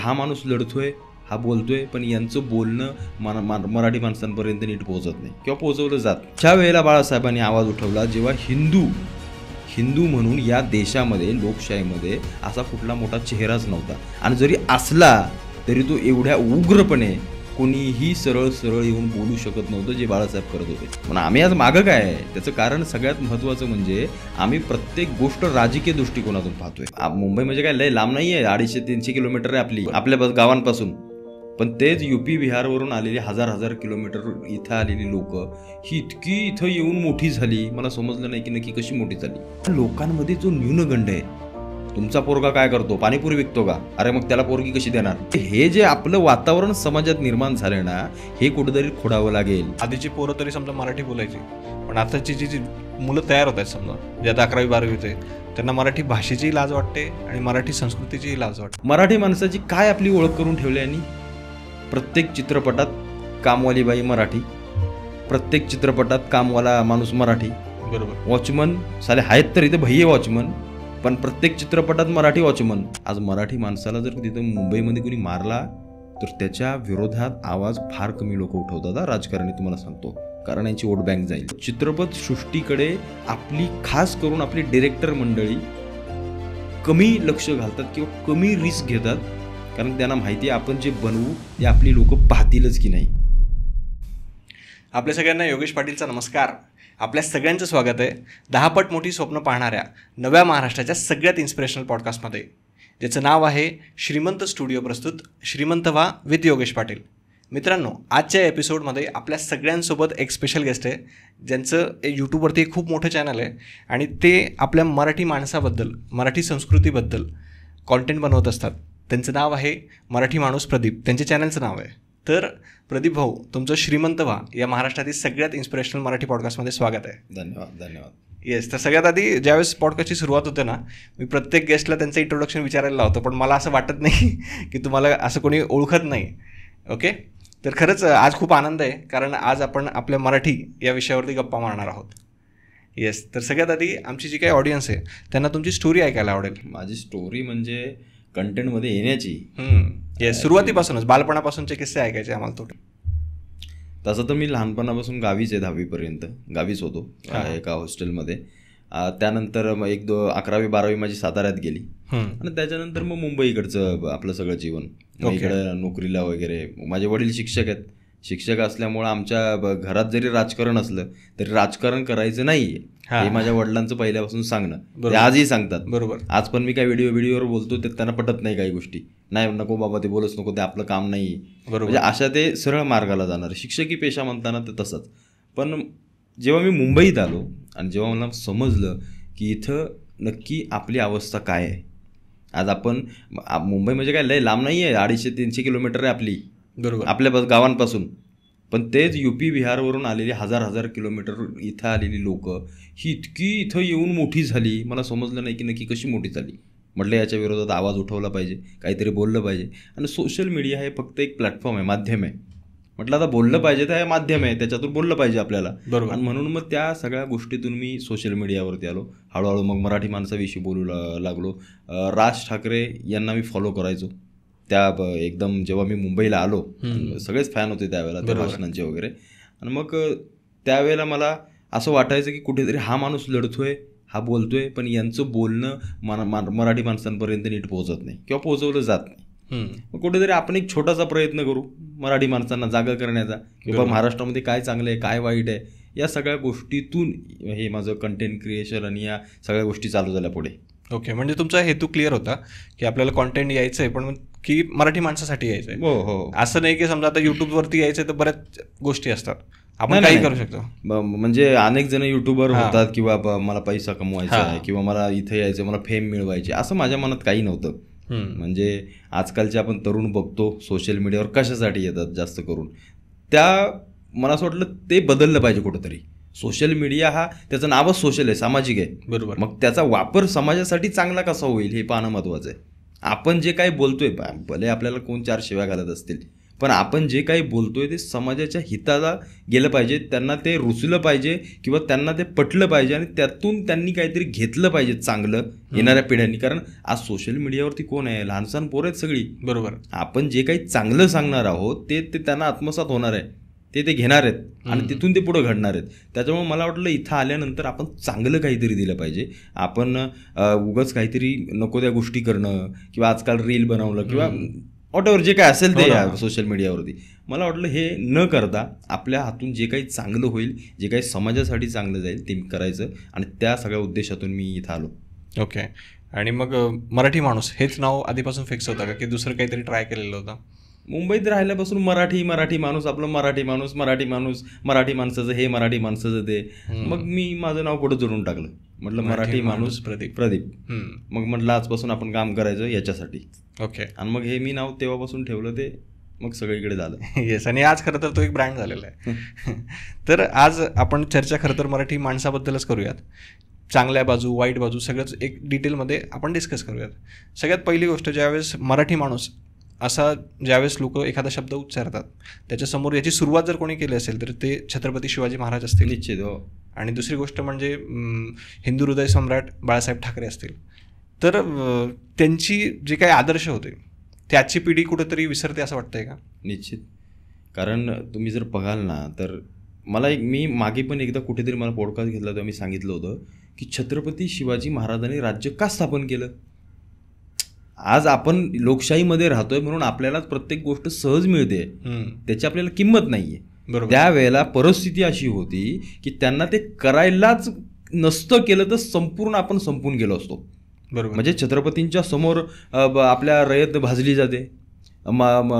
हा माणूस लढतोय, हा बोलतोय, पण यांचं बोलणं मराठी माणसांपर्यंत नीट पोहोचत नाही किंवा पोहोचवलं जात. ज्या वेळेला बाळासाहेबांनी आवाज उठवला, जेव्हा हिंदू म्हणून या देशामध्ये लोकशाहीमध्ये असा कुठला मोठा चेहराच नव्हता, आणि जरी असला तरी तो एवढ्या उग्रपणे कोणीही सरळ येऊन बोलू शकत नव्हतं जे बाळासाहेब करत होते. पण आम्ही आज मागं काय आहे त्याचं कारण सगळ्यात महत्त्वाचं म्हणजे आम्ही प्रत्येक गोष्ट राजकीय दृष्टिकोनातून पाहतोय. मुंबई म्हणजे काय लय लांब नाही आहे, 250-300 किलोमीटर आहे आपल्या गावांपासून. पण तेच UP बिहारवरून आलेली हजार किलोमीटर इथं आलेली लोक ही इतकी इथं येऊन मोठी झाली, मला समजलं नाही की नक्की कशी मोठी झाली. लोकांमध्ये जो न्यूनगंड आहे, तुमचा पोरगा काय करतो, पाणीपुरी विकतो का, अरे मग त्याला पोरगी कशी देणार, हे जे आपलं वातावरण समाजात निर्माण झालं ना, हे कुठेतरी खोडावं लागेल. आधीची पोरं तरी समजा मराठी बोलायची, पण आताची जी मुलं तयार होत आहेत समजा, जे आता 11वी-12वी होते, त्यांना मराठी भाषेची लाज वाटते आणि मराठी संस्कृतीची लाज वाटते. मराठी माणसाची काय आपली ओळख करून ठेवली आणि प्रत्येक चित्रपटात कामवाली बाई मराठी, प्रत्येक चित्रपटात कामवाला माणूस मराठी, बरोबर. वॉचमन साले आहेत तर इथे भैये वॉचमन, पण प्रत्येक चित्रपटात मराठी वॉचमन. आज मराठी माणसाला जर तिथं मुंबईमध्ये कोणी मारला तर त्याच्या विरोधात आवाज फार कमी लोक उठवतात राजकारणी, तुम्हाला सांगतो, कारण यांची वोट बँक जाईल. चित्रपट सृष्टीकडे आपली खास करून आपली डिरेक्टर मंडळी कमी लक्ष घालतात किंवा कमी रिस्क घेतात, कारण त्यांना माहिती आहे आपण जे बनवू ते आपली लोक पाहतीलच की नाही. आपल्या सगळ्यांना योगेश पाटीलचा नमस्कार. आपल्या सगळ्यांचं स्वागत आहे 10 पट मोठी स्वप्न पाहणाऱ्या नव्या महाराष्ट्राच्या सगळ्यात इन्स्पिरेशनल पॉडकास्टमध्ये, ज्याचं नाव आहे श्रीमंत स्टुडिओ प्रस्तुत श्रीमंत व्हा विथ योगेश पाटील. मित्रांनो, आजच्या एपिसोडमध्ये आपल्या सगळ्यांसोबत एक स्पेशल गेस्ट आहे, ज्यांचं यूट्यूबवरती एक खूप मोठं चॅनल आहे आणि ते आपल्या मराठी माणसाबद्दल, मराठी संस्कृतीबद्दल कॉन्टेंट बनवत असतात. त्यांचं नाव आहे मराठी माणूस प्रदीप, त्यांच्या चॅनलचं नाव आहे. तर प्रदीप भाऊ, तुमचं श्रीमंत व्हा या महाराष्ट्रातील सगळ्यात इन्स्पिरेशनल मराठी पॉडकास्टमध्ये स्वागत आहे. धन्यवाद. येस, तर सगळ्यात आधी ज्यावेळेस पॉडकास्टची सुरुवात होते ना, मी प्रत्येक गेस्टला त्यांचं इंट्रोडक्शन विचारायला लावतो, पण मला असं वाटत नाही की तुम्हाला असं कोणी ओळखत नाही. ओके, तर खरंच आज खूप आनंद आहे, कारण आज आपण आपल्या मराठी या विषयावरती गप्पा मारणार आहोत. येस, तर सगळ्यात आधी आमची जी काही ऑडियन्स आहे त्यांना तुमची स्टोरी ऐकायला आवडेल. माझी स्टोरी म्हणजे कंटेंटमध्ये येण्याची. येस, सुरुवातीपासूनच बालपणापासूनचे किस्से ऐकायचे आम्हाला. तसं तर मी लहानपणापासून गावीच आहे, 10वीपर्यंत गावीच होतो एका हॉस्टेलमध्ये. त्यानंतर 11वी-12वी माझी साताऱ्यात गेली आणि त्याच्यानंतर मग मुंबईकडचं आपलं सगळं जीवन. इकडं नोकरीला वगैरे. माझे वडील शिक्षक आहेत. शिक्षक असल्यामुळं आमच्या घरात जरी राजकारण असलं तरी राजकारण करायचं नाही हे माझ्या वडिलांचं पहिल्यापासून सांगणं, ते आजही सांगतात. बरोबर. आज पण मी काय व्हिडिओवर बोलतो ते त्यांना पटत नाही, काही गोष्टी नाही, नको बाबा ते बोलच नको, ते आपलं काम नाही. म्हणजे अशा ते सरळ मार्गाला जाणार. शिक्षकी पेशा म्हणताना ते तसंच. पण जेव्हा मी मुंबईत आलो आणि जेव्हा मला समजलं की इथं नक्की आपली अवस्था काय आहे. आज आपण मुंबई म्हणजे काय लय लांब नाही आहे, 250-300 किलोमीटर आहे आपल्या गावांपासून. पण तेच UP बिहारवरून आलेली हजार किलोमीटर इथं आलेली लोक ही इतकी इथं येऊन मोठी झाली, मला समजलं नाही की नक्की कशी मोठी झाली. म्हटलं याच्या विरोधात आवाज उठवला पाहिजे, काहीतरी बोललं पाहिजे. आणि सोशल मीडिया हे फक्त एक प्लॅटफॉर्म आहे, माध्यम आहे. म्हटलं आता बोललं पाहिजे, तर हे माध्यम आहे, त्याच्यातून बोललं पाहिजे आपल्याला. आणि म्हणून मग त्या सगळ्या गोष्टीतून मी सोशल मीडियावरती आलो. हळूहळू मग मराठी माणसाविषयी बोलू लागलो. राज ठाकरे यांना मी फॉलो करायचो. त्या एकदम जेव्हा मी मुंबईला आलो सगळेच फॅन होते त्यावेळेला त्या भाषणांचे वगैरे. आणि मग त्यावेळेला मला असं वाटायचं की कुठेतरी हा माणूस लढतोय, हा बोलतोय, पण यांचं बोलणं मराठी माणसांपर्यंत नीट पोहोचत नाही किंवा पोहोचवलं जात नाही. मग कुठेतरी आपण एक छोटासा प्रयत्न करू मराठी माणसांना जागा करण्याचा, किंवा महाराष्ट्रामध्ये काय चांगलं आहे, काय वाईट आहे, या सगळ्या गोष्टीतून हे माझं कंटेंट क्रिएशन आणि या सगळ्या गोष्टी चालू झाल्या पुढे. ओके, म्हणजे तुमचा हेतू क्लिअर होता की आपल्याला कॉन्टेंट यायचं आहे, पण की मराठी माणसासाठी यायचं आहे. हो. असं नाही की समजा आता यूट्यूबवरती यायचं तर बऱ्याच गोष्टी असतात, आपण काही करू शकतो. म्हणजे अनेक जण युट्यूबर होतात किंवा मला पैसा कमवायचा आहे किंवा मला इथे यायचं, मला फेम मिळवायची, असं माझ्या मनात काही नव्हतं. म्हणजे आजकालचे आपण तरुण बघतो सोशल मीडियावर कशासाठी येतात जास्त करून, मला असं वाटलं ते बदललं पाहिजे कुठंतरी. सोशल मीडिया हा त्याचं नावच सोशल आहे, सामाजिक आहे. बरोबर. मग त्याचा वापर समाजासाठी चांगला कसा होईल हे पाहणं महत्त्वाचं आहे. आपण जे काही बोलतोय, भले आपल्याला कोण 4 शिव्या घालत असतील, पण आपण जे काही बोलतोय ते समाजाच्या हिताला गेलं पाहिजे, त्यांना ते रुचलं पाहिजे किंवा त्यांना ते पटलं पाहिजे आणि त्यातून त्यांनी काहीतरी घेतलं पाहिजे चांगलं येणाऱ्या पिढ्यांनी. कारण आज सोशल मीडियावरती कोण आहे, लहानसहान पोरं आहेत सगळी. बरोबर. आपण जे काही चांगलं सांगणार आहोत ते त्यांना आत्मसात होणार आहे, ते घेणार आहेत आणि तिथून ते पुढे घडणार आहेत. त्याच्यामुळे मला वाटलं इथं आल्यानंतर आपण चांगलं काहीतरी दिलं पाहिजे. आपण उगाच काहीतरी नको त्या गोष्टी करणं किंवा आजकाल रील बनवलं किंवा व्हॉटएव्हर जे काय असेल ते सोशल मीडियावरती, मला वाटलं हे न करता आपल्या हातून जे काही चांगलं होईल, जे काही समाजासाठी चांगलं जाईल ते करायचं आणि त्या सगळ्या उद्देशातून मी इथं आलो. ओके. आणि मग मराठी माणूस हेच नाव आधीपासून फिक्स होतं का की दुसरं काहीतरी ट्राय केलेलं होतं? मुंबईत राहिल्यापासून मराठी माणूस, आपलं मराठी माणसाचं हे, मराठी माणसाचं ते. मग मी माझं नाव पुढे जोडून टाकलं, म्हटलं मराठी माणूस प्रदीप. मग म्हटलं आजपासून आपण काम करायचं याच्यासाठी. ओके. आणि मग हे मी नाव तेव्हापासून ठेवलं, ते मग सगळीकडे झालं. येस. आणि आज खरं तर तो एक ब्रँड झालेला आहे. तर आज आपण चर्चा खरं तर मराठी माणसाबद्दलच करूयात. चांगल्या बाजू, वाईट बाजू सगळंच एक डिटेलमध्ये आपण डिस्कस करूयात. सगळ्यात पहिली गोष्ट, ज्यावेळेस मराठी माणूस असा ज्यावेळेस लोक एखादा शब्द उच्चारतात त्याच्यासमोर याची सुरुवात जर कोणी केली असेल तर ते छत्रपती शिवाजी महाराज असतील. निश्चित. हो. आणि दुसरी गोष्ट म्हणजे हिंदू हृदय सम्राट बाळासाहेब ठाकरे असतील. तर त्यांची जे काही आदर्श होते त्याची पिढी कुठेतरी विसरते असं वाटतंय का? निश्चित. कारण तुम्ही जर बघाल ना तर मी मागे पण एकदा कुठेतरी मला पॉडकास्ट घेतला तेव्हा मी सांगितलं होतं की छत्रपती शिवाजी महाराजांनी राज्य का स्थापन केलं. आज आपण लोकशाहीमध्ये राहतोय म्हणून आपल्याला प्रत्येक गोष्ट सहज मिळते, त्याची आपल्याला किंमत नाहीये. त्यावेळेला परिस्थिती अशी होती की त्यांना ते करायलाच नसतं केलं तर संपूर्ण आपण संपून गेलो असतो. बरोबर. म्हणजे छत्रपतींच्या समोर आपल्या रयत भाजली जाते,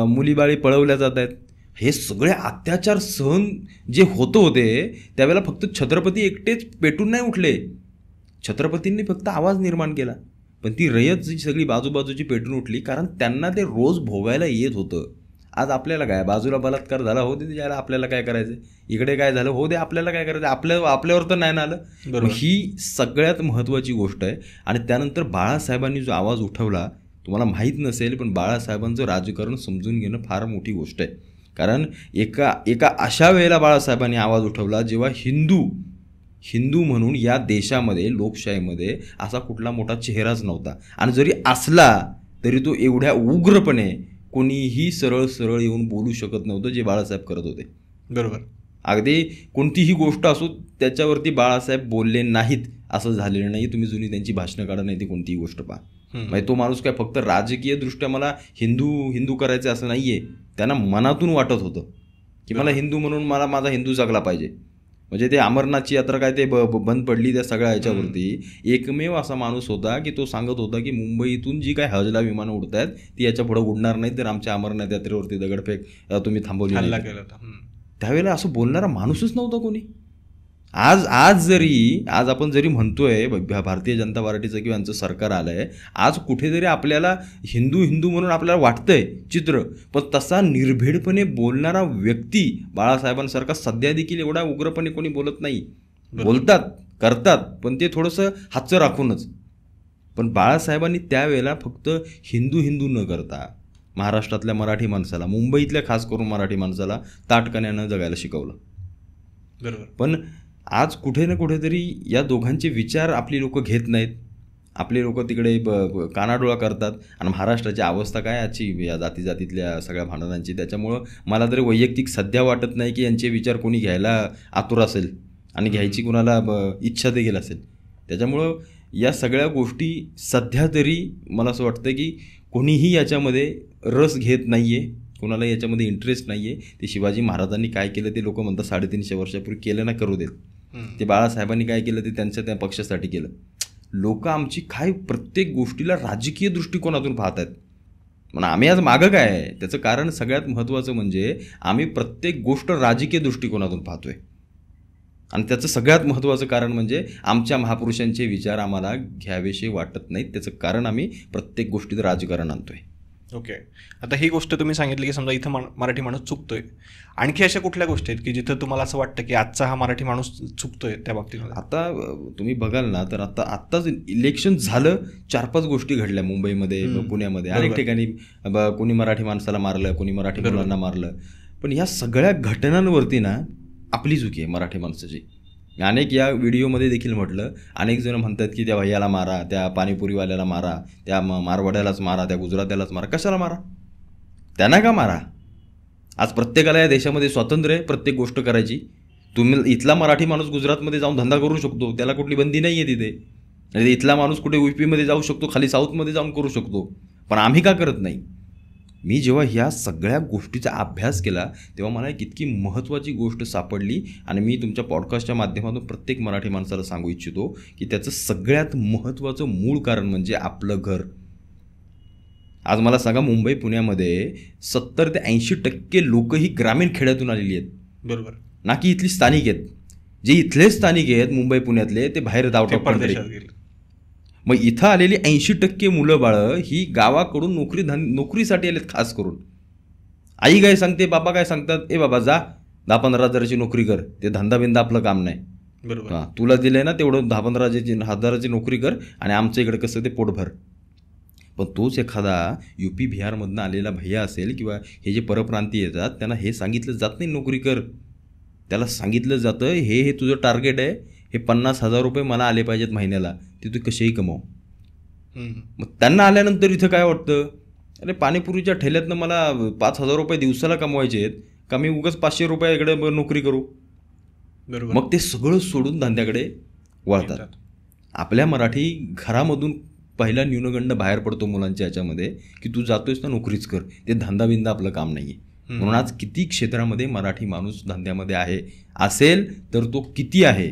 मुलीबाळी पळवल्या जात आहेत, हे सगळे अत्याचार सहन जे होते त्यावेळेला फक्त छत्रपती एकटेच पेटून नाही उठले, छत्रपतींनी फक्त आवाज निर्माण केला. पण ती रयत जी सगळी बाजूबाजूची पेटून उठली कारण त्यांना ते रोज भोगायला येत होतं. आज आपल्याला काय, बाजूला बलात्कार झाला हो दे, त्याला आपल्याला काय करायचं, इकडे काय झालं हो दे, आपल्याला काय करायचं, आपल्यावर तर नाही ना आलं. ही सगळ्यात महत्त्वाची गोष्ट आहे. आणि त्यानंतर बाळासाहेबांनी जो आवाज उठवला, तुम्हाला माहीत नसेल पण बाळासाहेबांचं राजकारण समजून घेणं फार मोठी गोष्ट आहे. कारण एका अशा वेळेला बाळासाहेबांनी आवाज उठवला जेव्हा हिंदू म्हणून या देशामध्ये, लोकशाहीमध्ये असा कुठला मोठा चेहराच नव्हता. आणि जरी असला तरी तो एवढ्या उग्रपणे कोणीही सरळ येऊन बोलू शकत नव्हतं जे बाळासाहेब करत होते. बरोबर. अगदी कोणतीही गोष्ट असो त्याच्यावरती बाळासाहेब बोलले नाहीत असं झालेलं नाही. तुम्ही जुनी त्यांची भाषणं काढा, नाही ती कोणतीही गोष्ट पहा. म्हणजे तो माणूस काय फक्त राजकीय दृष्ट्या मला हिंदू करायचं असं नाहीये, त्यांना मनातून वाटत होतं की मला हिंदू म्हणून मला माझा हिंदू जगला पाहिजे. म्हणजे ते अमरनाथची यात्रा काय ते बंद पडली त्या सगळ्या ह्याच्यावरती एकमेव असा माणूस होता की तो सांगत होता की मुंबईतून जी काय हजला विमानं उडत आहेत ती याच्या पुढे उडणार नाहीत तर आमच्या अमरनाथ यात्रेवरती दगडफेक तुम्ही थांबवली नाही. त्यावेळेला असं बोलणारा माणूसच नव्हता कोणी. आज आपण जरी म्हणतोय भारतीय जनता पार्टीचं किंवा यांचं सरकार आलंय, आज कुठेतरी आपल्याला हिंदू म्हणून आपल्याला वाटतंय चित्र, पण तसा निर्भीडपणे बोलणारा व्यक्ती बाळासाहेबांसारखा सध्या देखील एवढा उग्रपणे कोणी बोलत नाही. बोलतात, करतात, पण ते थोडंसं हातचं राखूनच. पण बाळासाहेबांनी त्यावेळेला फक्त हिंदू न करता महाराष्ट्रातल्या मराठी माणसाला, मुंबईतल्या खास करून मराठी माणसाला ताटकण्यानं जगायला शिकवलं. बरोबर. पण आज कुठे ना कुठेतरी या दोघांचे विचार आपली लोक घेत नाहीत. आपले लोक तिकडे कानाडोळा करतात. आणि महाराष्ट्राची अवस्था काय आजची या जातीतल्या सगळ्या भांडणांची, त्याच्यामुळं मला तरी वैयक्तिक सध्या वाटत नाही की यांचे विचार कोणी घ्यायला आतुर असेल आणि घ्यायची कुणाला इच्छा देखील असेल. त्याच्यामुळं या सगळ्या गोष्टी सध्या तरी मला असं वाटतं की कोणीही याच्यामध्ये रस घेत नाही आहे, कोणाला याच्यामध्ये इंटरेस्ट नाही आहे. ते शिवाजी महाराजांनी काय केलं ते लोक म्हणतात 350 वर्षापूर्वी केलं ना, करू देत. ते बाळासाहेबांनी काय केलं ते त्या पक्षासाठी केलं. लोक आमची काय प्रत्येक गोष्टीला राजकीय दृष्टिकोनातून पाहत आहेत. म्हणून आम्ही आज मागं काय आहे त्याचं कारण सगळ्यात महत्त्वाचं म्हणजे आम्ही प्रत्येक गोष्ट राजकीय दृष्टिकोनातून पाहतोय. आणि त्याचं सगळ्यात महत्त्वाचं कारण म्हणजे आमच्या महापुरुषांचे विचार आम्हाला घ्यावेसे वाटत नाहीत. त्याचं कारण आम्ही प्रत्येक गोष्टीत राजकारण आणतोय. ओके. आता ही गोष्ट तुम्ही सांगितली की समजा इथं मराठी माणूस चुकतोय, आणखी अशा कुठल्या गोष्टी आहेत की जिथं तुम्हाला असं वाटतं की आजचा हा मराठी माणूस चुकतोय त्या बाबतीत? आता तुम्ही बघाल ना तर आत्ताच इलेक्शन झालं, 4-5 गोष्टी घडल्या मुंबईमध्ये, पुण्यामध्ये, अनेक ठिकाणी कोणी मराठी माणसाला मारलं, कोणी मराठी मुलांना मारलं. पण ह्या सगळ्या घटनांवरती ना आपली चुकी आहे मराठी माणसाची. अनेक या व्हिडिओमध्ये देखील म्हटलं, अनेक जण म्हणतात की त्या भैयाला मारा, त्या पाणीपुरीवाल्याला मारा, त्या मारवाड्यालाच मारा, त्या गुजरात्यालाच मारा. कशाला मारा? त्यांना का मारा? आज प्रत्येकाला या देशामध्ये स्वातंत्र्य आहे प्रत्येक गोष्ट करायची. तुम्ही इथला मराठी माणूस गुजरातमध्ये जाऊन धंदा करू शकतो, त्याला कुठली बंदी नाही आहे तिथे. आणि इथला माणूस कुठे UP-मध्ये जाऊ शकतो, खाली साऊथमध्ये जाऊन करू शकतो. पण आम्ही का करत नाही? मी जेव्हा ह्या सगळ्या गोष्टीचा अभ्यास केला तेव्हा मला एक इतकी महत्त्वाची गोष्ट सापडली आणि मी तुमच्या पॉडकास्टच्या माध्यमातून प्रत्येक मराठी माणसाला सांगू इच्छितो की त्याचं सगळ्यात महत्त्वाचं मूळ कारण म्हणजे आपलं घर. आज मला सांगा, मुंबई पुण्यामध्ये 70 ते 80% लोक ही ग्रामीण खेड्यातून आलेली आहेत. बरोबर ना की इथली स्थानिक आहेत. जे इथले स्थानिक आहेत मुंबई पुण्यातले ते बाहेर आउट ऑफ कंट्री. मग इथं आलेली 80% मुलं बाळं ही गावाकडून नोकरीसाठी आलेत खास करून. आई काय सांगते, बाबा काय सांगतात, ए बाबा जा 10-15 हजाराची नोकरी कर, ते धंदा बिंदा आपलं काम नाही. बरोबर. हां, तुला दिलंय ना तेवढं 10-15 हजाराची नोकरी कर आणि आमच्या इकडे कसं ते पोटभर. पण तोच एखादा UP बिहारमधनं आलेला भैया असेल किंवा हे जे परप्रांतीय येतात त्यांना हे सांगितलं जात नाही नोकरी कर. त्याला सांगितलं जातं हे तुझं टार्गेट आहे, हे 50,000 रुपये मला आले पाहिजेत महिन्याला, ते तू कसेही कमव. मग त्यांना आल्यानंतर इथं काय वाटतं, अरे पाणीपुरीच्या ठेल्यातनं मला 5,000 रुपये दिवसाला कमवायचे आहेत का, मी उगाच 500 रुपये इकडे नोकरी करू. बरोबर. मग ते सगळं सोडून धंद्याकडे वळतात. आपल्या मराठी घरामधून पहिला न्यूनगंड बाहेर पडतो मुलांच्या याच्यामध्ये की तू जातोयस ना नोकरीच कर, ते धंदा बिंदा आपलं काम नाही आहे. म्हणून आज किती क्षेत्रामध्ये मराठी माणूस धंद्यामध्ये आहे असेल तर तो किती आहे,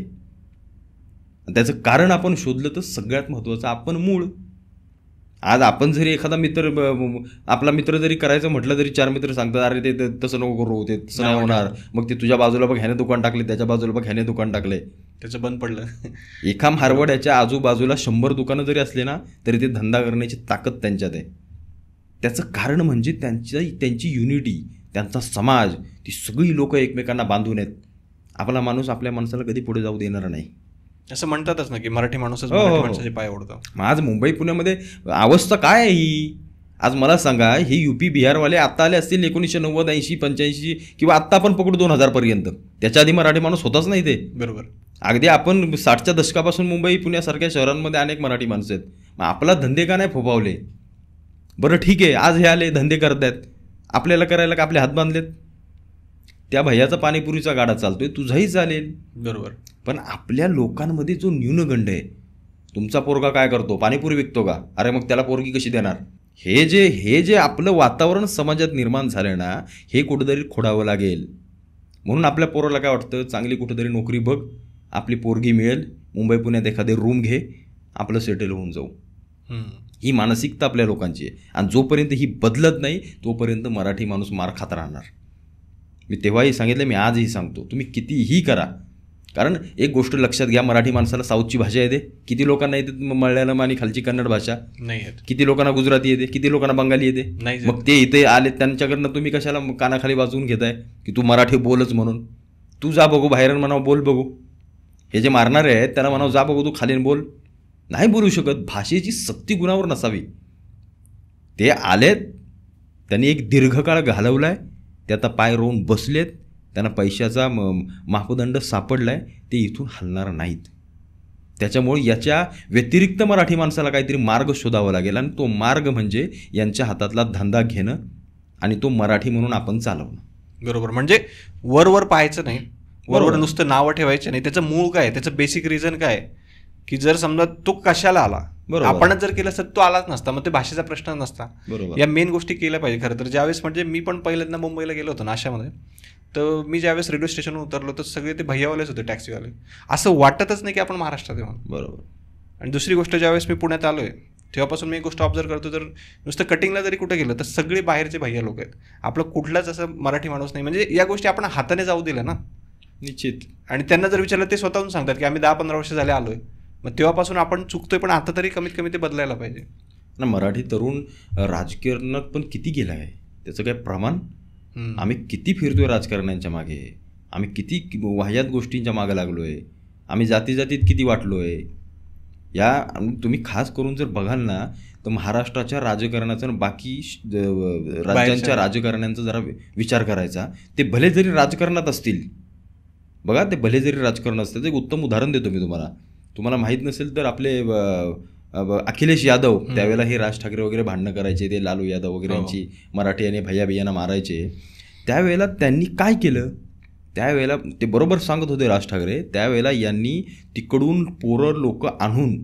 त्याचं कारण आपण शोधलं तर सगळ्यात महत्त्वाचं आपण मूळ. आज आपण जरी एखादा मित्र, आपला मित्र जरी करायचं म्हटलं तरी 4 मित्र सांगतात अरे ते तसं नको करू, ते तसं नाही होणार. मग ते तुझ्या बाजूला बघ ह्याने दुकान टाकले, त्याच्या बाजूला बघ ह्याने दुकान टाकले, त्याचं बंद पडलं. एका मारवाड्याच्या आजूबाजूला 100 दुकानं जरी असले ना तरी ते धंदा करण्याची ताकद त्यांच्यात आहे. त्याचं कारण म्हणजे त्यांची युनिटी, त्यांचा समाज, ती सगळी लोक एकमेकांना बांधून आहेत. आपला माणूस आपल्या माणसाला कधी पुढे जाऊ देणार नाही. असं म्हणतातच ना की मराठी माणूसच मराठी माणसाचे पाय ओढतो. आज मुंबई पुण्यामध्ये अवस्था काय आहे ही? आज मला सांगा, हे UP बिहारवाले आत्ता आले असतील 1990, 80, 85 किंवा आत्ता आपण पकडू 2000 पर्यंत, त्याच्या आधी मराठी माणूस होताच नाही ते. बरोबर. अगदी आपण 60च्या दशकापासून मुंबई पुण्यासारख्या शहरांमध्ये अनेक मराठी माणसं आहेत. मग आपला धंदे का नाही फोपावले? बरं ठीक आहे, आज हे आले धंदे करत आहेत, आपल्याला करायला का आपले हात बांधलेत? त्या भैयाचा पाणीपुरीचा गाडा चालतोय, तुझाही चालेल. बरोबर. पण आपल्या लोकांमध्ये जो न्यूनगंड आहे, तुमचा पोरगा काय करतो, पाणीपुरी विकतो का, अरे मग त्याला पोरगी कशी देणार, हे जे आपलं वातावरण समाजात निर्माण झालं ना, हे कुठेतरी खोडावं लागेल. म्हणून आपल्या पोराला काय वाटतं, चांगली कुठेतरी नोकरी बघ, आपली पोरगी मिळेल, मुंबई पुण्यात एखादे रूम घे, आपलं सेटल होऊन जाऊ. ही मानसिकता आपल्या लोकांची आहे. आणि जोपर्यंत ही बदलत नाही तोपर्यंत मराठी माणूस मार खात राहणार. मी तेव्हाही सांगितलं, मी आजही सांगतो, तुम्ही कितीही करा. कारण एक गोष्ट लक्षात घ्या, मराठी माणसाला साऊथची भाषा येते, किती लोकांना येते मल्याळम आणि खालची कन्नड भाषा नाही येत, किती लोकांना गुजराती येते, किती लोकांना बंगाली येते. मग ते इथे आले त्यांच्याकडनं तुम्ही कशाला कानाखाली वाजवून घेताय की तू मराठी बोलच म्हणून? तू जा बघू बाहेर, म्हणावं बोल बघू. हे जे मारणारे आहेत त्याला म्हणावं जा बघू तू खालीन बोल. नाही बोलू शकत. भाषेची सक्ती गुणावर नसावी. ते आलेत, त्यांनी एक दीर्घकाळ घालवलाय, ते आता पाय रोवून बसलेत, त्यांना पैशाचा मापदंड सापडलाय, ते इथून हलणार नाहीत. त्याच्यामुळे याच्या व्यतिरिक्त मराठी माणसाला काहीतरी मार्ग शोधावा लागेल. आणि तो मार्ग म्हणजे यांच्या हातातला धंदा घेणं आणि तो मराठी म्हणून आपण चालवणं. बरोबर. म्हणजे वर पाहायचं नाही, वर नुसतं नावं ठेवायचं नाही. त्याचं मूळ काय, त्याचं बेसिक रिझन काय, की जर समजा तो कशाला आला, आपणच जर केलं तर तो आलाच नसता, मग ते भाषेचा प्रश्न नसता. या मेन गोष्टी केल्या पाहिजे खरं तर. ज्यावेळेस म्हणजे मी पण पहिल्यांदा मुंबईला गेलो होतो नाश्यामध्ये, तर मी ज्यावेळेस रेल्वे स्टेशनवर उतरलो तर सगळे ते भैयावालेच होते, टॅक्सीवाले. असं वाटतच नाही की आपण महाराष्ट्रात येऊन. बरोबर. आणि दुसरी गोष्ट, ज्यावेळेस मी पुण्यात आलोय तेव्हापासून मी एक गोष्ट ऑब्झर्व करतो, तर नुसतं कटिंगला जरी कुठे गेलं तर सगळे बाहेरचे भैया लोक आहेत, आपलं कुठलाच असं मराठी माणूस नाही. म्हणजे या गोष्टी आपण हाताने जाऊ दिल्या ना. निश्चित. आणि त्यांना जर विचारलं ते स्वतःहून सांगतात की आम्ही 10-15 वर्ष झाले आलोय. मग तेव्हापासून आपण चुकतोय, पण आता तरी कमीत कमी ते बदलायला पाहिजे. ना मराठी तरुण राजकारणात पण किती गेला आहे त्याचं काय प्रमाण? आम्ही किती फिरतोय राजकारण्यांच्या मागे, आम्ही किती वाह्यात गोष्टींच्या मागे लागलो आहे, आम्ही जातीजातीत किती वाटलो आहे. या तुम्ही खास करून जर बघाल ना तर महाराष्ट्राच्या राजकारणाचा आणि बाकी राज्यांच्या राजकारण्यांचा जरा विचार करायचा. ते भले जरी राजकारणात असतील, बघा ते भले जरी राजकारणात असतील, एक उत्तम उदाहरण देतो मी तुम्हाला माहीत नसेल तर आपले अखिलेश यादव त्यावेळेला हे राज ठाकरे वगैरे भांडणं करायचे, ते लालू यादव वगैरे यांची मराठी आणि भैया बियांना मारायचे. त्यावेळेला त्यांनी काय केलं, त्यावेळेला ते बरोबर सांगत होते राज ठाकरे, त्यावेळेला यांनी तिकडून पोरं लोक आणून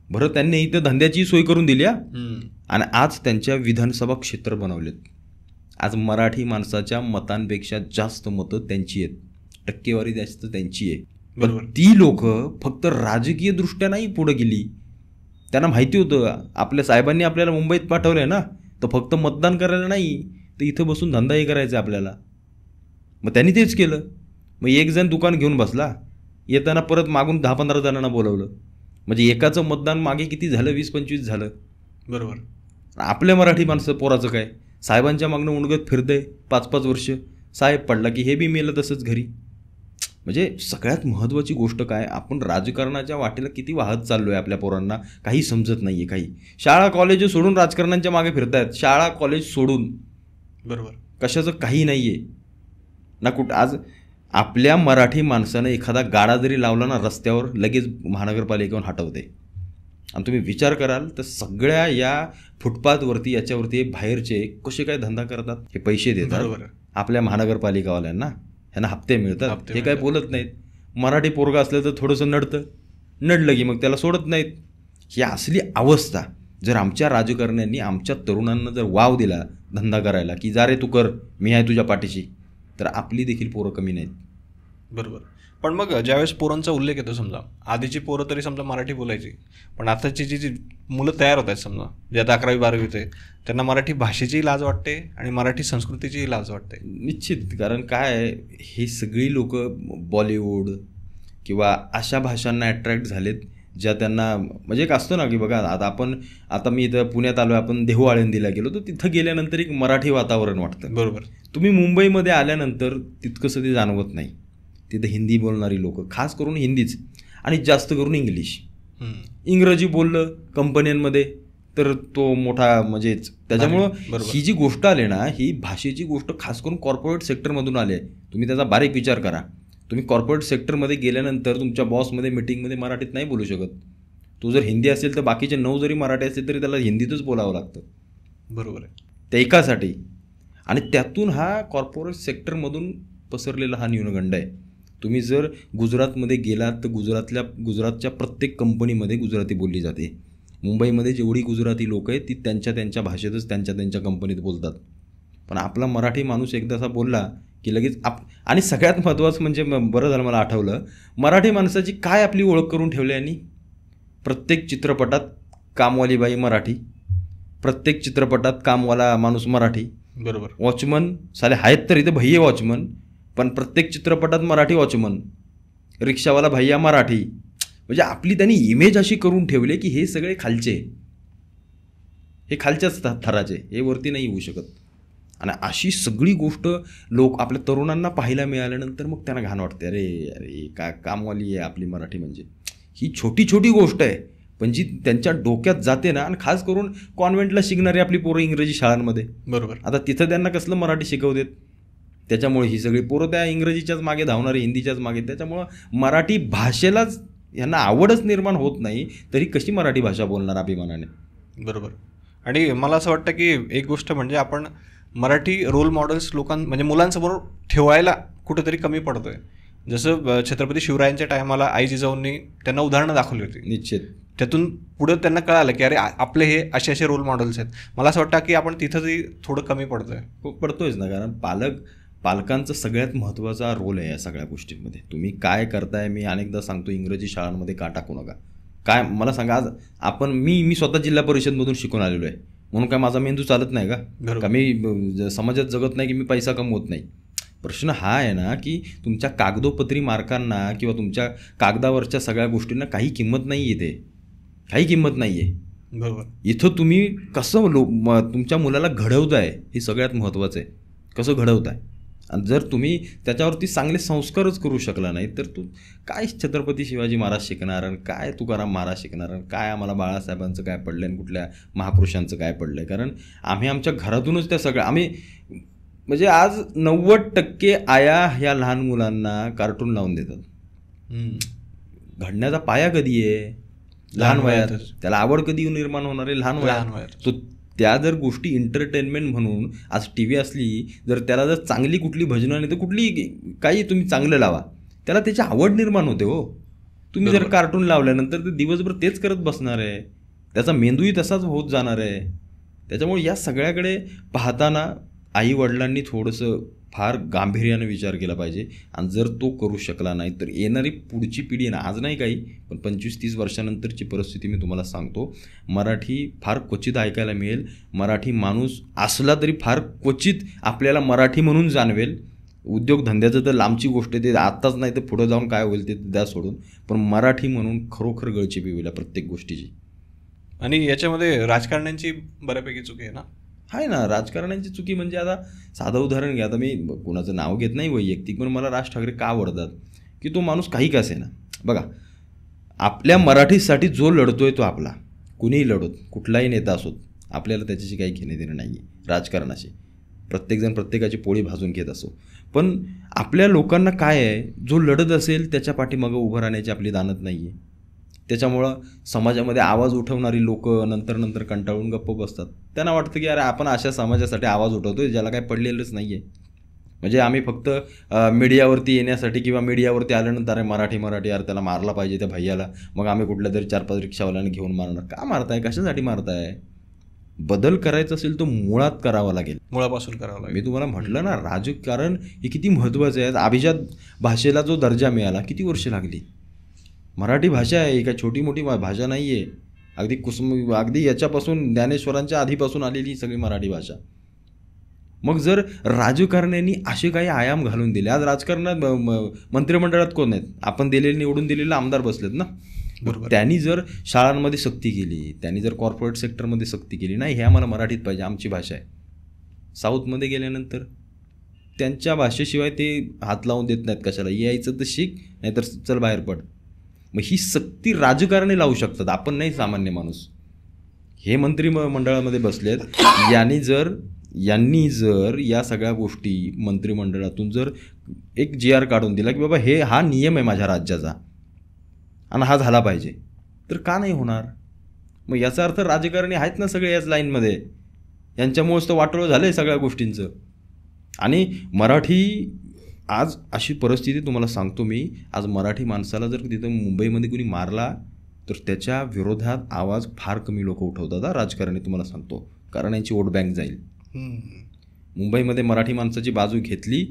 बरं त्यांनी इथं धंद्याची सोय करून दिली आणि आज त्यांच्या विधानसभा क्षेत्र बनवलेत. आज मराठी माणसाच्या मतांपेक्षा जास्त मतं त्यांची आहेत, टक्केवारी जास्त त्यांची आहे. पण ती लोक फक्त राजकीय दृष्ट्या नाही पुढे गेली. त्यांना माहिती होतं आपल्या साहेबांनी आपल्याला मुंबईत पाठवलंय ना, तर फक्त मतदान करायला नाही तर इथं बसून धंदाही करायचा आपल्याला. मग त्यांनी तेच केलं. मग एक जण दुकान घेऊन बसला, येताना परत मागून 10-15 जणांना बोलवलं, म्हणजे एकाचं मतदान मागे किती झालं, 20-25 झालं. बरोबर. आपल्या मराठी माणसं पोराचं काय, साहेबांच्या मागणं उणगत फिरतंय 5-5 वर्ष, साहेब पडला की हे बी मेलं तसंच घरी. म्हणजे सगळ्यात महत्त्वाची गोष्ट काय, आपण राजकारणाच्या वाटेला किती वाहत चाललो आहे, आपल्या पोरांना काही समजत नाही आहे. काही शाळा कॉलेज सोडून राजकारणाच्या मागे फिरतायत, शाळा कॉलेज सोडून. बरोबर. कशाचं काही नाही आहे ना कुठं. आज आपल्या मराठी माणसानं एखादा गाडा जरी लावला ना रस्त्यावर, लगेच महानगरपालिकेहून हटवते. आणि तुम्ही विचार कराल तर सगळ्या या फुटपाथवरती याच्यावरती बाहेरचे कसे काय धंदा करतात, हे पैसे देतात आपल्या महानगरपालिकावाल्यांना, ह्यांना हप्ते मिळतात, हे काय बोलत नाहीत. मराठी पोरगा असलं तर थोडंसं नडलं की मग त्याला सोडत नाहीत. ही असली अवस्था जर आमच्या राजकारण्यांनी आमच्या तरुणांना जर वाव दिला धंदा करायला, की जा रे तू कर, मी आहे तुझ्या पाठीशी, तर आपली देखील पोरं कमी नाहीत. बरोबर. पण मग ज्यावेळेस पोरांचा उल्लेख येतो, समजा आधीची पोरं तरी समजा मराठी बोलायची, पण आताची जी मुलं तयार होत आहेत, समजा जे आता 11वी-12वी होते, त्यांना मराठी भाषेचीही लाज वाटते आणि मराठी संस्कृतीचीही लाज वाटते. निश्चित. कारण काय, हे सगळी लोक बॉलिवूड किंवा अशा भाषांना अट्रॅक्ट झालेत ज्या त्यांना, म्हणजे एक असतो ना की बघा आता मी इथं पुण्यात आलो, आपण देहू आळंदीला गेलो, तर तिथं गेल्यानंतर एक मराठी वातावरण वाटतं. बरोबर. तुम्ही मुंबईमध्ये आल्यानंतर तितकंसं ते जाणवत नाही. तिथं हिंदी बोलणारी लोक, खास करून हिंदीच आणि जास्त करून इंग्लिश. इंग्रजी बोललं कंपन्यांमध्ये तर तो मोठा म्हणजेच. त्याच्यामुळं ही जी गोष्ट आली ना, ही भाषेची गोष्ट खास करून कॉर्पोरेट सेक्टरमधून आली आहे. तुम्ही त्याचा बारीक विचार करा. तुम्ही कॉर्पोरेट सेक्टरमध्ये गेल्यानंतर तुमच्या बॉसमध्ये मिटिंगमध्ये मराठीत नाही बोलू शकत. तो जर हिंदी असेल तर बाकीचे 9 जरी मराठी असेल तरी त्याला हिंदीतच बोलावं लागतं. बरोबर आहे. त्या एकासाठी. आणि त्यातून हा कॉर्पोरेट सेक्टरमधून पसरलेला हा न्यूनगंड आहे. तुम्ही जर गुजरातमध्ये गेलात तर गुजरातच्या प्रत्येक कंपनीमध्ये गुजराती बोलली जाते. मुंबईमध्ये जेवढी गुजराती लोक आहेत ती त्यांच्या भाषेतच त्यांच्या कंपनीत बोलतात. पण आपला मराठी माणूस एकदा असा बोलला की लगेच आणि सगळ्यात महत्त्वाचं म्हणजे बरं झालं मला आठवलं, मराठी माणसाची काय आपली ओळख करून ठेवली यांनी. प्रत्येक चित्रपटात कामवाली बाई मराठी, प्रत्येक चित्रपटात कामवाला माणूस मराठी. बरोबर. वॉचमन साले आहेत तर इथे भैया वॉचमन, पण प्रत्येक चित्रपटात मराठी वॉचमन, रिक्षावाला भैया मराठी. म्हणजे आपली त्यांनी इमेज अशी करून ठेवली की हे सगळे खालचे, हे खालच्याच थराचे, हे वरती नाही येऊ शकत. आणि अशी सगळी गोष्ट लोक आपल्या तरुणांना पाहायला मिळाल्यानंतर मग त्यांना घाण वाटते, अरे काय कामवाली आहे आपली मराठी. म्हणजे ही छोटी गोष्ट आहे, पण जी त्यांच्या डोक्यात जाते ना. आणि खास करून कॉन्व्हेंटला शिकणारी आपली पोरं इंग्रजी शाळांमध्ये, बरोबर, आता तिथं त्यांना कसलं मराठी शिकवतात. त्याच्यामुळे ही सगळी पोरं त्या इंग्रजीच्याच मागे धावणारी, हिंदीच्याच मागे. त्याच्यामुळं मराठी भाषेलाच यांना आवडच निर्माण होत नाही, तरी कशी मराठी भाषा बोलणार अभिमानाने. बरोबर. आणि मला असं वाटतं की एक गोष्ट म्हणजे आपण मराठी रोल मॉडेल्स म्हणजे मुलांसमोर ठेवायला कुठेतरी कमी पडतोय. जसं छत्रपती शिवरायांच्या टायमाला आई जिजाऊंनी त्यांना उदाहरणं दाखवली होती. निश्चित. त्यातून पुढं त्यांना कळालं की अरे आपले हे असे रोल मॉडेल्स आहेत. मला असं वाटतं की आपण तिथंही थोडं कमी पडतोयच ना. कारण पालकांचा सगळ्यात महत्त्वाचा रोल आहे या सगळ्या गोष्टींमध्ये. तुम्ही काय करताय, मी अनेकदा सांगतो, इंग्रजी शाळांमध्ये का टाकू नका. काय मला सांगा, आज मी स्वतः जिल्हा परिषदमधून शिकून आलेलो आहे, म्हणून काय माझा मेंदू चालत नाही का मी समाजात जगत नाही की मी पैसा कमवत नाही. प्रश्न हा आहे ना की तुमच्या कागदोपत्री मार्कांना किंवा तुमच्या कागदावरच्या सगळ्या गोष्टींना काही किंमत नाही आहे, काही किंमत नाही आहे. बरोबर. इथं तुम्ही कसं तुमच्या मुलाला घडवताय हे सगळ्यात महत्त्वाचं आहे. कसं घडवताय. आणि जर तुम्ही त्याच्यावरती चांगले संस्कारच करू शकला नाही तर तू काय छत्रपती शिवाजी महाराज शिकणार आणि काय तुकाराम महाराज शिकणार आणि काय आम्हाला बाळासाहेबांचं काय पडलं आणि कुठल्या महापुरुषांचं काय पडलं आहे. कारण आम्ही आमच्या घरातूनच त्या सगळ्या आम्ही म्हणजे आज 90% आया ह्या लहान मुलांना कार्टून लावून देतात. घडण्याचा पाया कधी आहे? लहान वयात. त्याला आवड कधी निर्माण होणार आहे? लहान वयात. तो त्या जर गोष्टी एंटरटेनमेंट म्हणून आज टी व्ही असली जर त्याला जर चांगली कुठली भजनं नाही तर कुठली काही तुम्ही चांगलं लावा त्याला त्याची आवड निर्माण होते हो. तुम्ही जर कार्टून लावल्यानंतर ते दिवसभर तेच करत बसणार आहे. त्याचा मेंदूही तसाच होत जाणार आहे. त्याच्यामुळे या सगळ्याकडे पाहताना आईवडिलांनी थोडंसं फार गांभीर्यानं विचार केला पाहिजे. आणि जर तो करू शकला नाही तर येणारी पुढची पिढी ना आज नाही काही पण 25-30 वर्षानंतरची परिस्थिती मी तुम्हाला सांगतो. मराठी फार क्वचित ऐकायला मिळेल. मराठी माणूस असला तरी फार क्वचित आपल्याला मराठी म्हणून जाणवेल. उद्योगधंद्याचं तर लांबची गोष्ट आहे. ते आत्ताच नाही तर पुढं जाऊन काय होईल ते द्या सोडून. पण मराठी म्हणून खरोखर गळचेपी होईल प्रत्येक गोष्टीची. आणि याच्यामध्ये राजकारण्यांची बऱ्यापैकी चुकी आहे ना. आहे ना. राजकारण्यांची चुकी म्हणजे आता साधं उदाहरण घ्या. आता मी कोणाचं नाव घेत नाही वैयक्तिक पण मला राज ठाकरे का आवडतात की तो माणूस काही का असे ना. बघा आपल्या मराठीसाठी जो लढतोय तो आपला कुणीही लढत कुठलाही नेता असोत आपल्याला त्याच्याशी काही घेणे देणं नाही आहे राजकारणाशी. प्रत्येकजण प्रत्येकाची पोळी भाजून घेत असो पण आपल्या लोकांना काय आहे जो लढत असेल त्याच्या पाठीमागं उभं राहण्याची आपली दानत नाही आहे. त्याच्यामुळं समाजामध्ये आवाज उठवणारी लोक नंतर कंटाळून गप्प बसतात. त्यांना वाटतं की अरे आपण अशा समाजासाठी आवाज उठवतोय ज्याला काय पडलेलंच नाही आहे. म्हणजे आम्ही फक्त मीडियावरती येण्यासाठी किंवा मीडियावरती आल्यानंतर अरे मराठी अरे त्याला मारला पाहिजे त्या भैयाला मग आम्ही कुठल्या तरी 4-5 रिक्षावाल्याने घेऊन मारणार. का मारताय? कशासाठी मारताय? बदल करायचा असेल तो मुळात करावा लागेल. मुळापासून करावं लागेल. मी तुम्हाला म्हटलं ना राजकारण हे किती महत्त्वाचं आहे. अभिजात भाषेला जो दर्जा मिळाला किती वर्ष लागली. मराठी भाषा आहे का छोटी मोठी भाषा नाही आहे. अगदी याच्यापासून ज्ञानेश्वरांच्या आधीपासून आलेली सगळी मराठी भाषा. मग जर राजकारण्यांनी असे काही आयाम घालून दिले. आज राजकारणात मंत्रिमंडळात कोण आहेत? आपण निवडून दिलेले आमदार बसलेत ना. बरोबर. त्यांनी जर शाळांमध्ये सक्ती केली त्यांनी जर कॉर्पोरेट सेक्टरमध्ये सक्ती केली नाही हे आम्हाला मराठीत पाहिजे आमची भाषा आहे. साऊथमध्ये गेल्यानंतर त्यांच्या भाषेशिवाय ते हात लावून देत नाहीत. कशाला यायचं तर शिक नाहीतर चल बाहेर पड. मग ही सक्ती राजकारणी लावू शकतात आपण नाही सामान्य माणूस. हे मंत्रिमंडळामध्ये बसलेत. यांनी जर या सगळ्या गोष्टी मंत्रिमंडळातून जर एक GR काढून दिला की बाबा हा नियम आहे माझ्या राज्याचा आणि हा झाला पाहिजे तर का नाही होणार. मग याचा अर्थ राजकारणी आहेत ना सगळे याच लाईनमध्ये. यांच्यामुळेच तर वाटोळं झालं आहे सगळ्या गोष्टींचं. आणि मराठी आज अशी परिस्थिती तुम्हाला सांगतो मी. आज मराठी माणसाला जर तिथं मुंबईमध्ये कोणी मारला तर त्याच्या विरोधात आवाज फार कमी लोक उठवतात राजकारणी तुम्हाला सांगतो. कारण यांची वोट बँक जाईल. मुंबईमध्ये मराठी माणसाची बाजू घेतली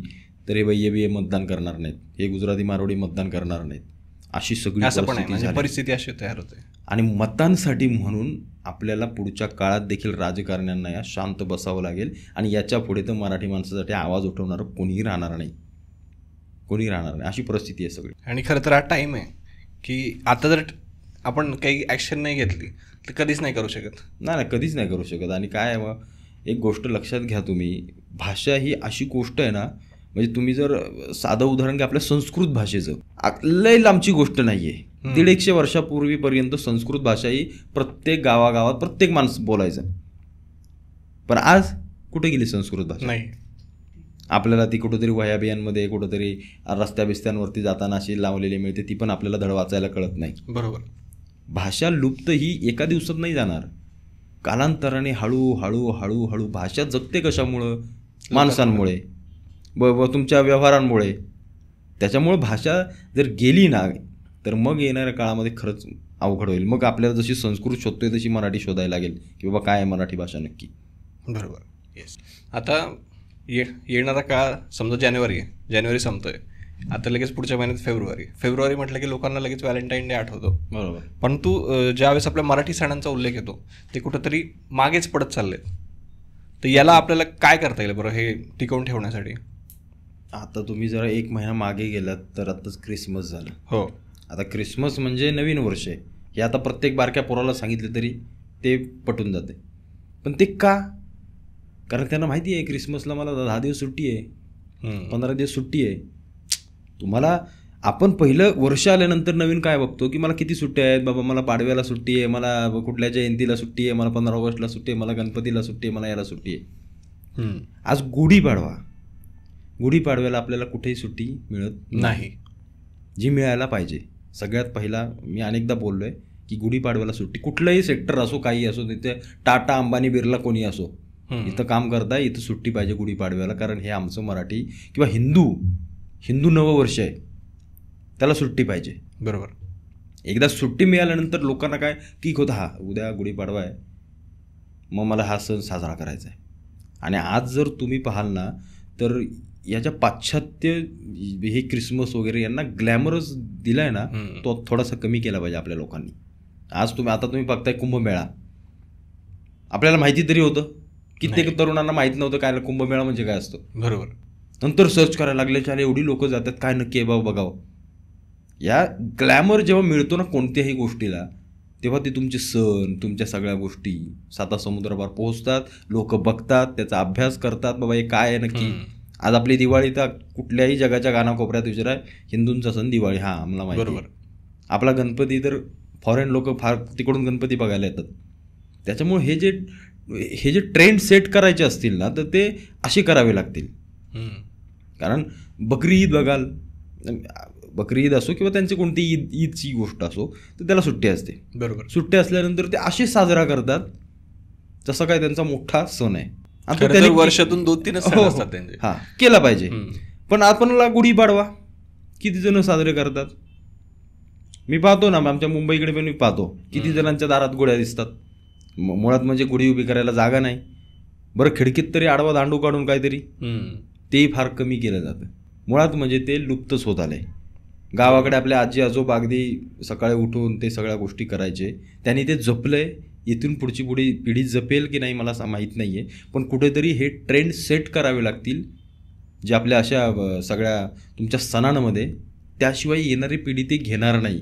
तर हे बी मतदान करणार नाहीत. हे गुजराती मारवाडी मतदान करणार नाहीत. अशी सगळी परिस्थिती अशी तयार होते. आणि मतांसाठी म्हणून आपल्याला पुढच्या काळात देखील राजकारण्यांना या शांत बसावं लागेल. आणि याच्या पुढे तर मराठी माणसासाठी आवाज उठवणारं कोणीही राहणार नाही. अशी परिस्थिती आहे सगळी. आणि खरं तर हा टाईम आहे की आता जर आपण काही ॲक्शन नाही घेतली तर कधीच नाही करू शकत. नाही कधीच नाही करू शकत. आणि काय आहे एक गोष्ट लक्षात घ्या तुम्ही. भाषा ही अशी गोष्ट आहे ना म्हणजे तुम्ही जर साधं उदाहरण घ्या आपल्या संस्कृत भाषेचं लय लांबची गोष्ट नाही आहे. 150 वर्षापूर्वीपर्यंत संस्कृत भाषा ही प्रत्येक गावागावात प्रत्येक माणूस बोलायचं. पण आज कुठे गेली संस्कृत भाषा? नाही. आपल्याला ती कुठंतरी वह्या-बियांमध्ये कुठंतरी रस्त्या-बिस्त्यांवरती जाताना अशी लावलेली मिळते. ती पण आपल्याला धड वाचायला कळत नाही. बरोबर. भाषा लुप्त ही एका दिवसात नाही जाणार. कालांतराने हळूहळू भाषा जगते. कशामुळं? माणसांमुळे तुमच्या व्यवहारांमुळे. त्याच्यामुळं भाषा जर गेली ना तर मग येणाऱ्या काळामध्ये खरंच अवघड होईल. मग आपल्याला जशी संस्कृत शोधतोय तशी मराठी शोधायला लागेल की बाबा काय आहे मराठी भाषा नक्की. बरोबर. येस. आता येणारा काळ समजा जानेवारी संपतोय. आता लगेच पुढच्या महिन्यात फेब्रुवारी म्हटलं की लोकांना लगेच व्हॅलेंटाईन डे आठवतो. बरोबर. परंतु ज्यावेळेस आपल्या मराठी सणांचा उल्लेख येतो ते कुठंतरी मागेच पडत चालले. तर याला आपल्याला काय करता येईल बरं हे टिकवून ठेवण्यासाठी? आता तुम्ही जरा 1 महिना मागे गेलात तर आताच क्रिसमस झालं. हो. आता क्रिसमस म्हणजे नवीन वर्ष आहे. हे आता प्रत्येक बारक्या पोराला सांगितलं तरी ते पटून जाते. पण ते का? कारण त्यांना माहिती आहे क्रिसमसला मला 10 दिवस सुट्टी आहे, 15 दिवस सुट्टी आहे. तुम्हाला आपण पहिलं वर्ष आल्यानंतर नवीन काय बघतो की मला किती सुट्ट्या आहेत बाबा, मला पाडव्याला सुट्टी आहे, मला कुठल्या जयंतीला सुट्टी आहे, मला 15 ऑगस्टला सुट्टी आहे, मला गणपतीला सुट्टी आहे, मला याला सुट्टी आहे. आज गुढीपाडव्याला आपल्याला कुठेही सुट्टी मिळत नाही, जी मिळायला पाहिजे. सगळ्यात पहिला मी अनेकदा बोललो आहे की गुढीपाडव्याला सुट्टी, कुठलंही सेक्टर असो, काही असो, तिथे टाटा अंबानी बिर्ला कोणी असो, इथं काम करताय, इथं सुट्टी पाहिजे गुढीपाडव्याला. कारण हे आमचं मराठी किंवा हिंदू नववर्ष आहे, त्याला सुट्टी पाहिजे. बरोबर. एकदा सुट्टी मिळाल्यानंतर लोकांना काय की होतं, हा उद्या गुढीपाडवा आहे, मग मला हा सण साजरा करायचा आहे. आणि आज जर तुम्ही पाहाल ना तर याच्या पाश्चात्य हे क्रिसमस वगैरे यांना ग्लॅमरस दिला आहे ना, तो थोडासा कमी केला पाहिजे आपल्या लोकांनी. आज तुम्ही बघताय कुंभमेळा, आपल्याला माहिती तरी होतं, कित्येक तरुणांना माहीत नव्हतं काय कुंभमेळा म्हणजे काय असतो. बरोबर. नंतर सर्च करायला लागले, चाले एवढी लोक जातात, काय नक्की आहे बाबा बघावं. या ग्लॅमर जेव्हा मिळतो ना कोणत्याही गोष्टीला, तेव्हा ते तुमचे सण, तुमच्या सगळ्या गोष्टी सातासमुद्रावर पोहोचतात, लोक बघतात, त्याचा अभ्यास करतात, बाबा हे काय आहे नक्की. आज आपली दिवाळी तर कुठल्याही जगाच्या कानाकोपऱ्यात विचारा, हिंदूंचा सण दिवाळी, हा आम्हाला माहिती. बरोबर. आपला गणपती तर फॉरेन लोक फार तिकडून गणपती बघायला येतात. त्याच्यामुळे हे जे ट्रेंड सेट करायचे असतील ना तर ते असे करावे लागतील. कारण बकरी ईद बघाल, बकरी ईद असो किंवा त्यांची कोणती ईदची गोष्ट असो तर त्याला सुट्टी असते. बरोबर. सुट्टी असल्यानंतर ते असे साजरा करतात जसं काय त्यांचा मोठा सण आहे. वर्षातून 2-3 सण असतात त्यांचे. हा, केला पाहिजे. पण आपणला गुढीपाडवा किती जण साजरे करतात. मी पाहतो ना, आमच्या मुंबईकडे पण मी पाहतो किती जणांच्या दारात गुढ्या दिसतात. मुळात म्हणजे गुढी उभी करायला जागा नाही. बरं, खिडकीत तरी आडवा दांडू काढून काहीतरी, तेही फार कमी केलं जातं. मुळात म्हणजे ते लुप्तच होत आलंय. गावाकडे आपल्या आजी आजोबा अगदी सकाळी उठून ते सगळ्या गोष्टी करायचे, त्यांनी ते जपलंय. इथून पुढची पिढी जपेल की नाही मला माहीत नाही आहे, पण कुठेतरी हे ट्रेंड सेट करावे लागतील जे आपल्या अशा सगळ्या तुमच्या सणांमध्ये, त्याशिवाय येणारी पिढी ते घेणार नाही.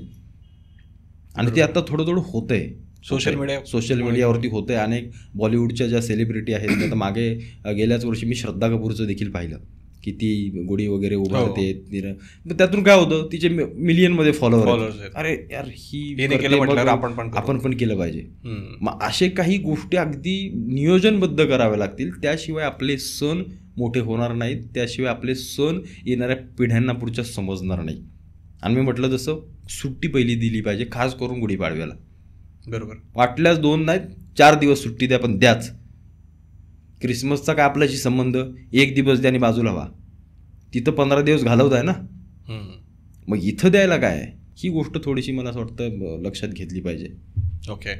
आणि ते आता थोडं होतंय. सोशल मीडियावरती होतंय. अनेक बॉलिवूडच्या ज्या सेलिब्रिटी आहेत, आता मागे गेल्याच वर्षी मी श्रद्धा कपूरचं देखील पाहिलं की ती गुढी वगैरे उभारते. त्यातून काय होतं, तिचे मिलियनमध्ये फॉलोअर्स. अरे यार, आपण पण केलं पाहिजे. मग असे काही गोष्टी अगदी नियोजनबद्ध कराव्या लागतील, त्याशिवाय आपले सण मोठे होणार नाहीत, त्याशिवाय आपले सण येणाऱ्या पिढ्यांना पुढच्या समजणार नाही. आणि मी म्हटलं जसं सुट्टी पहिली दिली पाहिजे, खास करून गुढीपाडव्याला. बरोबर. वाटल्यास 2 नाही 4 दिवस सुट्टी द्या, पण द्याच. क्रिसमसचा काय आपल्याशी संबंध, 1 दिवस द्या आणि बाजूला व्हा. तिथं 15 दिवस घालवत आहे ना, मग इथं द्यायला काय. ही गोष्ट थोडीशी मला असं वाटतं लक्षात घेतली पाहिजे. ओके.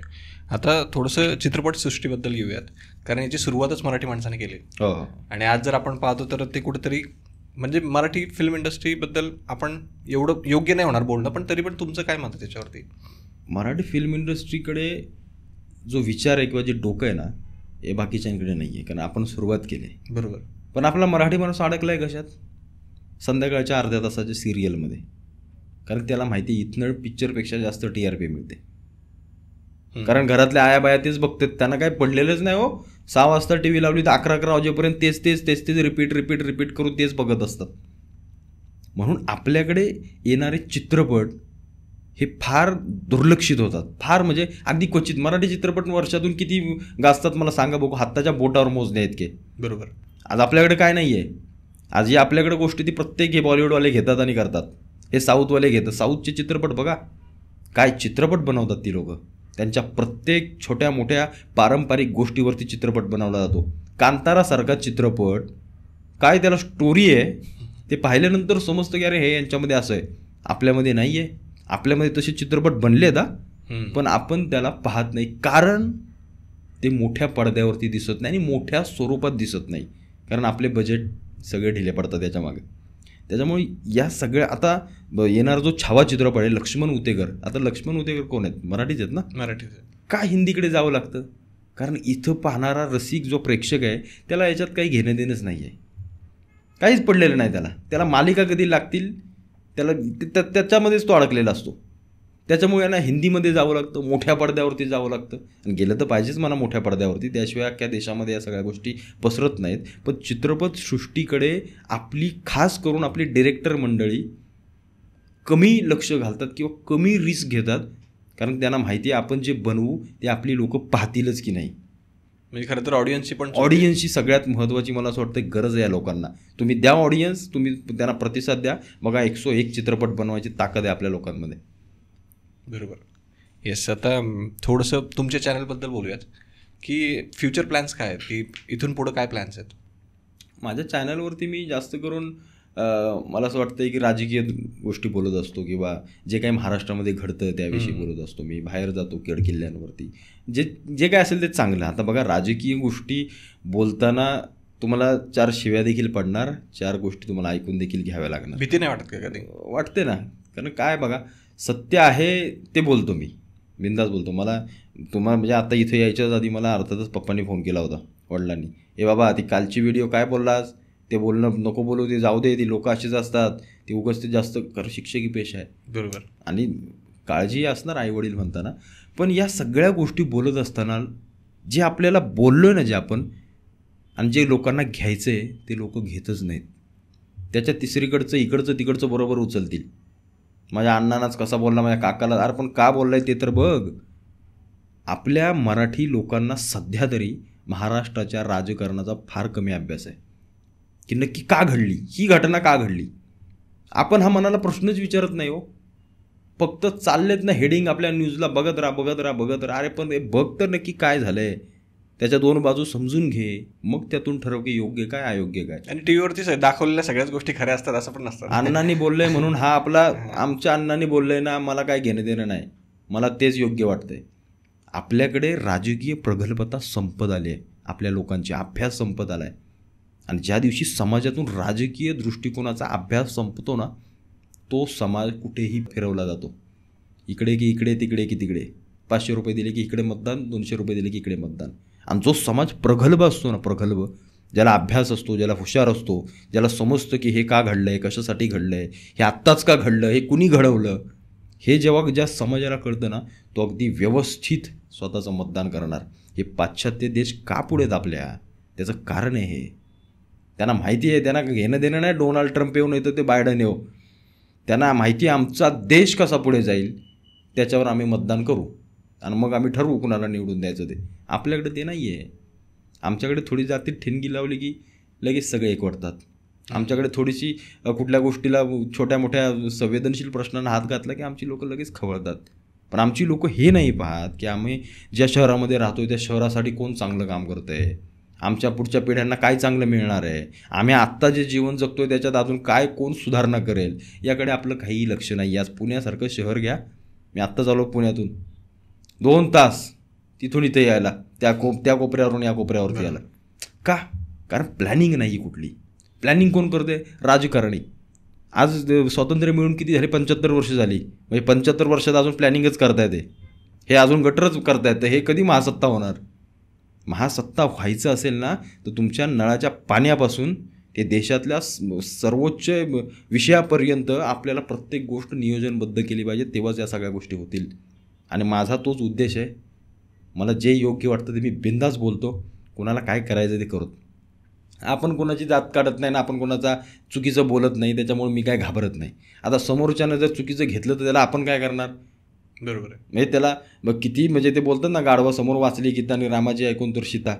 आता थोडंसं चित्रपट सृष्टीबद्दल घेऊयात, कारण याची सुरुवातच मराठी माणसाने केली. आणि आज जर आपण पाहतो तर ते कुठेतरी म्हणजे मराठी फिल्म इंडस्ट्रीबद्दल आपण एवढं योग्य नाही होणार बोलणं, पण तरी पण तुमचं काय मत आहे त्याच्यावरती. मराठी फिल्म इंडस्ट्रीकडे जो विचार आहे किंवा जे डोकं आहे ना, हे बाकीच्यांकडे नाही आहे. कारण आपण सुरुवात केली. बरोबर. पण आपला मराठी माणूस अडकला आहे कशात, संध्याकाळच्या अर्ध्या तासाच्या सिरियलमध्ये. कारण त्याला माहिती आहे इथनं पिक्चरपेक्षा जास्त TRP मिळते. कारण घरातल्या आया बाया तेच बघतात, त्यांना काय पडलेलंच नाही हो. 6 वाजता TV लावली तर 11 वाजेपर्यंत तेच रिपीट करून तेच बघत असतात. म्हणून आपल्याकडे येणारे चित्रपट हे फार दुर्लक्षित होतात. फार म्हणजे अगदी क्वचित. मराठी चित्रपट वर्षातून किती गाजतात मला सांगा बघू, हाताच्या बोटावर मोजणे इतके. बरोबर. आज आपल्याकडे काय नाही आहे. आज ही आपल्याकडे गोष्टी ती प्रत्येक हे बॉलिवूडवाले घेतात आणि करतात, हे साऊथवाले घेतात. साऊथचे चित्रपट बघा, काय चित्रपट बनवतात ती लोक. त्यांच्या प्रत्येक छोट्या मोठ्या पारंपरिक गोष्टीवरती चित्रपट बनवला जातो. कांतारासारखा चित्रपट, काय त्याला स्टोरी आहे, ते पाहिल्यानंतर समजतं की अरे हे यांच्यामध्ये असं आहे, आपल्यामध्ये नाही आहे. आपल्यामध्ये तसे चित्रपट बनले आहेत, पण आपण त्याला पाहत नाही. कारण ते मोठ्या पडद्यावरती दिसत नाही आणि मोठ्या स्वरूपात दिसत नाही. कारण आपले बजेट सगळे ढिले पडतात त्याच्यामागे. त्याच्यामुळे या सगळ्या आता येणारा जो छावा चित्रपट आहे लक्ष्मण उतेकर. आता लक्ष्मण उतेकर कोण आहेत, मराठीच आहेत ना. मराठीच. का हिंदीकडे जावं लागतं. कारण इथं पाहणारा रसिक जो प्रेक्षक आहे त्याला याच्यात काही घेणं देणंच नाही आहे, काहीच पडलेलं नाही त्याला. मालिका कधी लागतील त्याला त्याच्यामध्येच तो अडकलेला असतो. त्याच्यामुळे ना हिंदीमध्ये जावं लागतं, मोठ्या पडद्यावरती जावं लागतं. आणि गेलं तर पाहिजेच मला मोठ्या पडद्यावरती, त्याशिवाय अख्ख्या देशामध्ये या सगळ्या गोष्टी पसरत नाहीत. पण चित्रपटसृष्टीकडे आपली खास करून आपली डिरेक्टर मंडळी कमी लक्ष घालतात किंवा कमी रिस्क घेतात, कारण त्यांना माहिती आहे आपण जे बनवू ते आपली लोक पाहतीलच की नाही. म्हणजे खरं तर ऑडियन्सची सगळ्यात महत्त्वाची मला असं वाटतं गरज आहे या लोकांना. तुम्ही द्या ऑडियन्स, तुम्ही त्यांना प्रतिसाद द्या, बघा 101 चित्रपट बनवायची ताकद आहे आपल्या लोकांमध्ये. बरोबर. येस. आता थोडंसं तुमच्या चॅनलबद्दल बोलूयात की फ्युचर प्लॅन्स काय आहेत, की इथून पुढं काय प्लॅन्स आहेत? माझ्या चॅनलवरती मी जास्त करून मला असं वाटतं की राजकीय गोष्टी बोलत असतो किंवा जे काही महाराष्ट्रामध्ये घडतं त्याविषयी बोलत असतो. मी बाहेर जातो किल्ल्यांवरती, जे काय असेल ते चांगलं. आता बघा, राजकीय गोष्टी बोलताना तुम्हाला 4 शिव्या देखील पडणार, 4 गोष्टी तुम्हाला ऐकून देखील घ्याव्या लागणार. भीती नाही वाटत का कधी? वाटते ना, कारण काय बघा, सत्य आहे ते बोलतो मी, बिंदास बोलतो. मला तुम्हाला म्हणजे आता इथे यायच्याच आधी मला अर्थातच पप्पांनी फोन केला होता, वडिलांनी, ए बाबा ती कालची व्हिडिओ काय बोललास, ते बोलणं नको बोलू, ते जाऊ दे, ती लोक अशीच असतात, ती उगाच ते जास्त शिक्षकी पेशा आहे. बरोबर. आणि काळजी असणार आईवडील म्हणताना, पण या सगळ्या गोष्टी बोलत असताना जे आपल्याला बोललो ना, जे आपण, आणि जे लोकांना घ्यायचं आहे ते लोक घेतच नाहीत. त्याच्या तिसरीकडचं इकडचं तिकडचं बरोबर उचलतील. माझ्या अण्णांनाच कसा बोलला, माझ्या काकाला, अरे पण का बोललाय ते तर बघ. आपल्या मराठी लोकांना सध्या तरी महाराष्ट्राच्या राजकारणाचा फार कमी अभ्यास आहे की नक्की का घडली ही घटना, का घडली. आपण हा मनाला प्रश्नच विचारत नाही हो. फक्त चाललेत ना हेडिंग आपल्या न्यूजला, बघत राहा. अरे पण हे बघ तर नक्की काय झालंय, त्याच्या 2 बाजू समजून घे, मग त्यातून ठरव की योग्य काय अयोग्य काय. आणि टीव्हीवरती दाखवलेल्या सगळ्याच गोष्टी खऱ्या असतात असं पण नसतं. अण्णांनी बोललंय म्हणून हा आपला, आमच्या अण्णांनी बोललंय ना, मला काय घेणं देणं नाही, मला तेच योग्य वाटतंय. आपल्याकडे राजकीय प्रगल्भता संपत आली आहे, आपल्या लोकांची अभ्यास संपत आला आहे. आणि ज्या दिवशी समाजातून राजकीय दृष्टिकोनाचा अभ्यास संपतो ना, तो समाज कुठेही फिरवला जातो. इकडे की इकडे, तिकडे की तिकडे, 500 रुपये दिले की इकडे मतदान, 200 रुपये दिले की इकडे मतदान. आणि जो समाज प्रगल्भ असतो ना, प्रगल्भ, ज्याला अभ्यास असतो, ज्याला हुशार असतो, ज्याला समजतं की हे का घडलं आहे, कशासाठी घडलं आहे, हे आत्ताच का घडलं, हे कुणी घडवलं, हे जेव्हा ज्या समाजाला कळतं ना, तो अगदी व्यवस्थित स्वतःचं मतदान करणार. हे पाश्चात्य देश का पुढे दाबल्या, त्याचं कारण आहे हे. त्यांना माहिती आहे, त्यांना घेणं देणं नाही डोनाल्ड ट्रम्प येऊ नाही तर ते बायडन येऊ. त्यांना माहिती आहे आमचा देश कसा पुढे जाईल, त्याच्यावर आम्ही मतदान करू आणि मग आम्ही ठरवू कुणाला निवडून द्यायचं ते. आपल्याकडे ते नाही आहे. आमच्याकडे थोडी जाती ठिणगी लावली की लगेच सगळे एकवटतात. आमच्याकडे थोडीशी कुठल्या गोष्टीला, छोट्या मोठ्या संवेदनशील प्रश्नांना हात घातला की आमची लोकं लगेच खवळतात. पण आमची लोकं हे नाही पाहत की आम्ही ज्या शहरामध्ये राहतो त्या शहरासाठी कोण चांगलं काम करतं आहे, आमच्या पुढच्या पिढ्यांना काय चांगलं मिळणार आहे, आम्ही आत्ता जे जीवन जगतो आहे त्याच्यात अजून काय कोण सुधारणा करेल, याकडे आपलं काहीही लक्ष नाही. आज पुण्यासारखं शहर घ्या, मी आत्ता चालू पुण्यातून 2 तास तिथून इथे यायला, त्या कोपऱ्यावरून या कोपऱ्यावरती यायला. का? कारण प्लॅनिंग नाही कुठली. प्लॅनिंग कोण करते? राजकारणी. आज स्वातंत्र्य मिळून किती झाले? 75 वर्ष झाली. म्हणजे 75 वर्षात अजून प्लॅनिंगच करता येते, हे अजून गटरच करता येतं. हे कधी महासत्ता होणार? महासत्ता व्हायचं असेल ना तर तुमच्या नळाच्या पाण्यापासून ते देशातल्या सर्वोच्च विषयापर्यंत आपल्याला प्रत्येक गोष्ट नियोजनबद्ध केली पाहिजे, तेव्हाच या सगळ्या गोष्टी होतील. आणि माझा तोच उद्देश आहे. मला जे योग्य वाटतं ते मी बिंदास बोलतो, कोणाला काय करायचं ते करतो. आपण कोणाची जात काढत नाही ना, आपण कोणाचा चुकीचं बोलत नाही, त्याच्यामुळे मी काय घाबरत नाही. आता समोरच्यानं जर चुकीचं घेतलं तर त्याला आपण काय करणार? बरोबर आहे. म्हणजे त्याला किती, म्हणजे ते बोलतात ना, गाढवा समोर वाचली गीता आणि रामाची ऐकून तर सीता.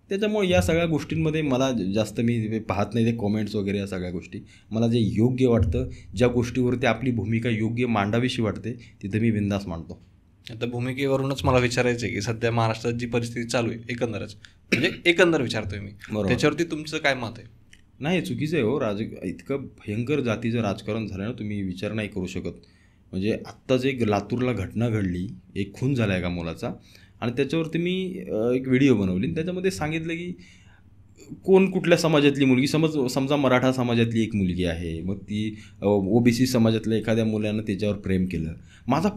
त्याच्यामुळे या सगळ्या गोष्टींमध्ये मला जास्त मी पाहत नाही ते कॉमेंट्स वगैरे, या सगळ्या गोष्टी. मला जे योग्य वाटतं, ज्या गोष्टीवरती आपली भूमिका योग्य मांडावीशी वाटते, तिथं मी बिंदास मांडतो. आता भूमिकेवरूनच मला विचारायचं आहे की सध्या महाराष्ट्रात जी परिस्थिती चालू आहे, एकंदरच म्हणजे एकंदर विचारतोय मी, त्याच्यावरती तुमचं काय मत आहे? नाही, चुकीचं आहे हो. इतकं भयंकर जातीचं राजकारण झालं ना, तुम्ही विचार नाही करू शकत. म्हणजे आत्ताच एक लातूरला घटना घडली, एक खून झाला एका मुलाचा, आणि त्याच्यावरती मी एक व्हिडिओ बनवली. त्याच्यामध्ये सांगितलं की कोण कुठल्या समाजातली मुलगी, समजा मराठा समाजातली एक मुलगी आहे, मग ती OBC समाजातल्या एखाद्या मुलानं त्याच्यावर प्रेम केलं. माझा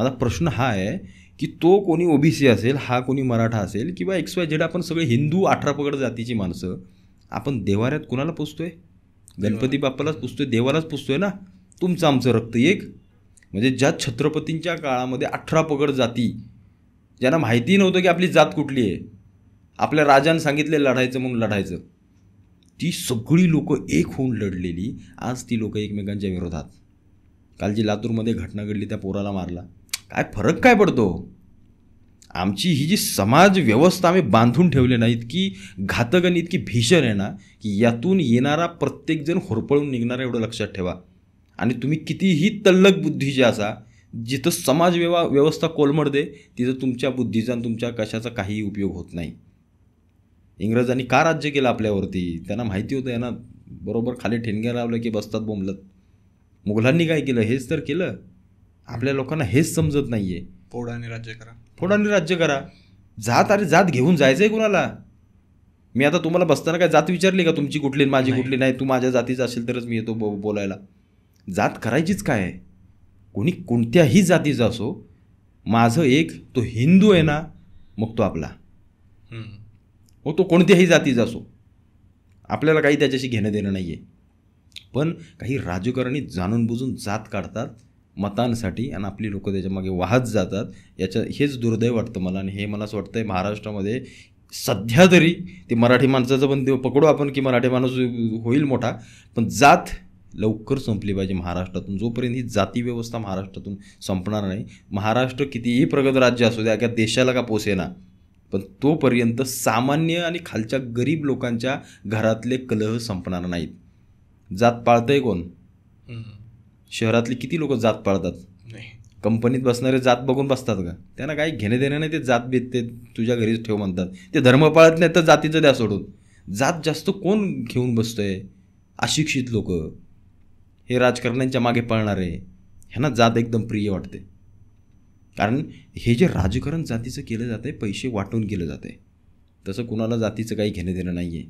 प्रश्न हा आहे की तो कोणी OBC असेल, हा कोणी मराठा असेल किंवा XYZ, आपण सगळे हिंदू 18 पगड जातीची माणसं, आपण देवाऱ्यात कुणाला पुजतोय? गणपती बाप्पालाच पुजतोय, देवालाच पुजतोय ना. तुमचं आमचं रक्त एक. म्हणजे ज्या छत्रपतींच्या काळामध्ये 18 पगड जाती, ज्यांना माहिती नव्हतं की आपली जात कुठली आहे, आपल्या राजानं सांगितले लढायचं म्हणून लढायचं, ती सगळी लोक एक होऊन लढलेली. आज ती लोक एकमेकांच्या विरोधात. काल जी लातूरमध्ये घटना घडली, त्या पोराला मारला, काय फरक काय पडतो? आमची ही जी समाज व्यवस्था आम्ही बांधून ठेवली ना, इतकी घातक आणि इतकी भीषण आहे ना, की यातून येणारा प्रत्येकजण होरपळून निघणारा, एवढं लक्षात ठेवा. आणि तुम्ही कितीही तल्लक बुद्धीचे असा, जिथं समाज व्यवस्था कोलमडते तिथं तुमच्या बुद्धीचा आणि तुमच्या कशाचा काहीही उपयोग होत नाही. इंग्रजांनी का राज्य केलं आपल्यावरती? त्यांना माहिती होतं यांना बरोबर खाली ठेणग्या लावलं की बसतात बोंबलत. मुघलांनी काय केलं? हेच तर केलं. आपल्या लोकांना हेच समजत नाही आहे. फोडाने राज्य करा, फोडाने राज्य करा. जात, अरे जात घेऊन जायचं आहे कुणाला? मी आता तुम्हाला बसताना काय जात विचारली का तुमची कुठली माझी कुठली? नाही, तू माझ्या जातीचा असेल तरच मी येतो बोलायला. जात करायचीच काय आहे? कोणी कोणत्याही जातीचा असो, माझं एक, तो हिंदू आहे ना, मग तो आपला. मग तो कोणत्याही जातीचा असो, आपल्याला काही त्याच्याशी घेणं देणं नाही आहे. पण काही राजकारणी जाणून बुजून जात काढतात मतांसाठी आणि आपली लोकं त्याच्यामागे वाहत जातात. हेच दुर्दैव वाटतं मला. आणि हे मला असं वाटतं आहे महाराष्ट्रामध्ये सध्या तरी, ते मराठी माणसाचं पण ते पकडू आपण की मराठी माणूस होईल मोठा, पण जात लवकर संपली पाहिजे महाराष्ट्रातून. जोपर्यंत ही जाती व्यवस्था महाराष्ट्रातून संपणार नाही, महाराष्ट्र कितीही प्रगत राज्य असू द्या, त्या देशाला का पोसेना, पण तोपर्यंत सामान्य आणि खालच्या गरीब लोकांच्या घरातले कलह संपणार नाहीत. जात पाळतंय कोण? शहरातली किती लोक जात पाळतात? कंपनीत बसणारे जात बघून बसतात का? त्यांना काही घेणे देणं नाही. ते जात बीत ते तुझ्या घरीच ठेव म्हणतात. ते धर्म पाळत नाही तर जातीचं द्या सोडून. जात जास्त कोण घेऊन बसतंय? अशिक्षित लोक, हे राजकारण्यांच्या मागे पळणारे, ह्यांना जात एकदम प्रिय वाटते. कारण हे जे राजकारण जातीचं केलं जातं आहे, पैसे वाटून केलं जातं आहे. तसं कुणाला जातीचं काही घेणं देणं नाही आहे.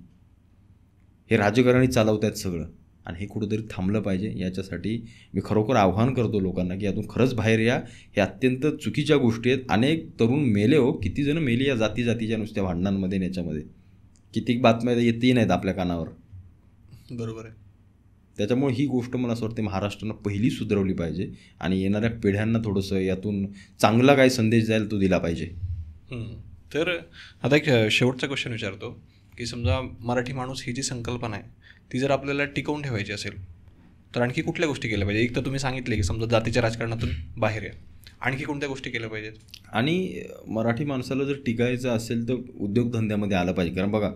हे राजकारणी चालवत आहेत सगळं. आणि हे कुठंतरी थांबलं पाहिजे. याच्यासाठी मी खरोखर आव्हान करतो लोकांना की यातून खरंच बाहेर या. हे अत्यंत चुकीच्या गोष्टी आहेत. अनेक तरुण मेले हो, किती जण मेले या जातीच्या नुसत्या भांडणांमध्ये. याच्यामध्ये कितीक बातम्या येतही नाहीत आपल्या कानावर. बरोबर आहे. त्याच्यामुळे ही गोष्ट मला असं वाटते महाराष्ट्रानं पहिली सुधारवली पाहिजे आणि येणाऱ्या पिढ्यांना थोडंसं यातून चांगला काय संदेश जाईल तो दिला पाहिजे. तर आता एक शेवटचा क्वेश्चन विचारतो की समजा मराठी माणूस ही जी संकल्पना आहे ती जर आपल्याला टिकवून ठेवायची असेल तर आणखी कुठल्या गोष्टी केल्या पाहिजे? एक तर तुम्ही सांगितले की समजा जातीच्या राजकारणातून बाहेर या, आणखी कोणत्या गोष्टी केल्या पाहिजेत? आणि मराठी माणसाला जर टिकायचं असेल तर उद्योगधंद्यामध्ये आलं पाहिजे. कारण बघा,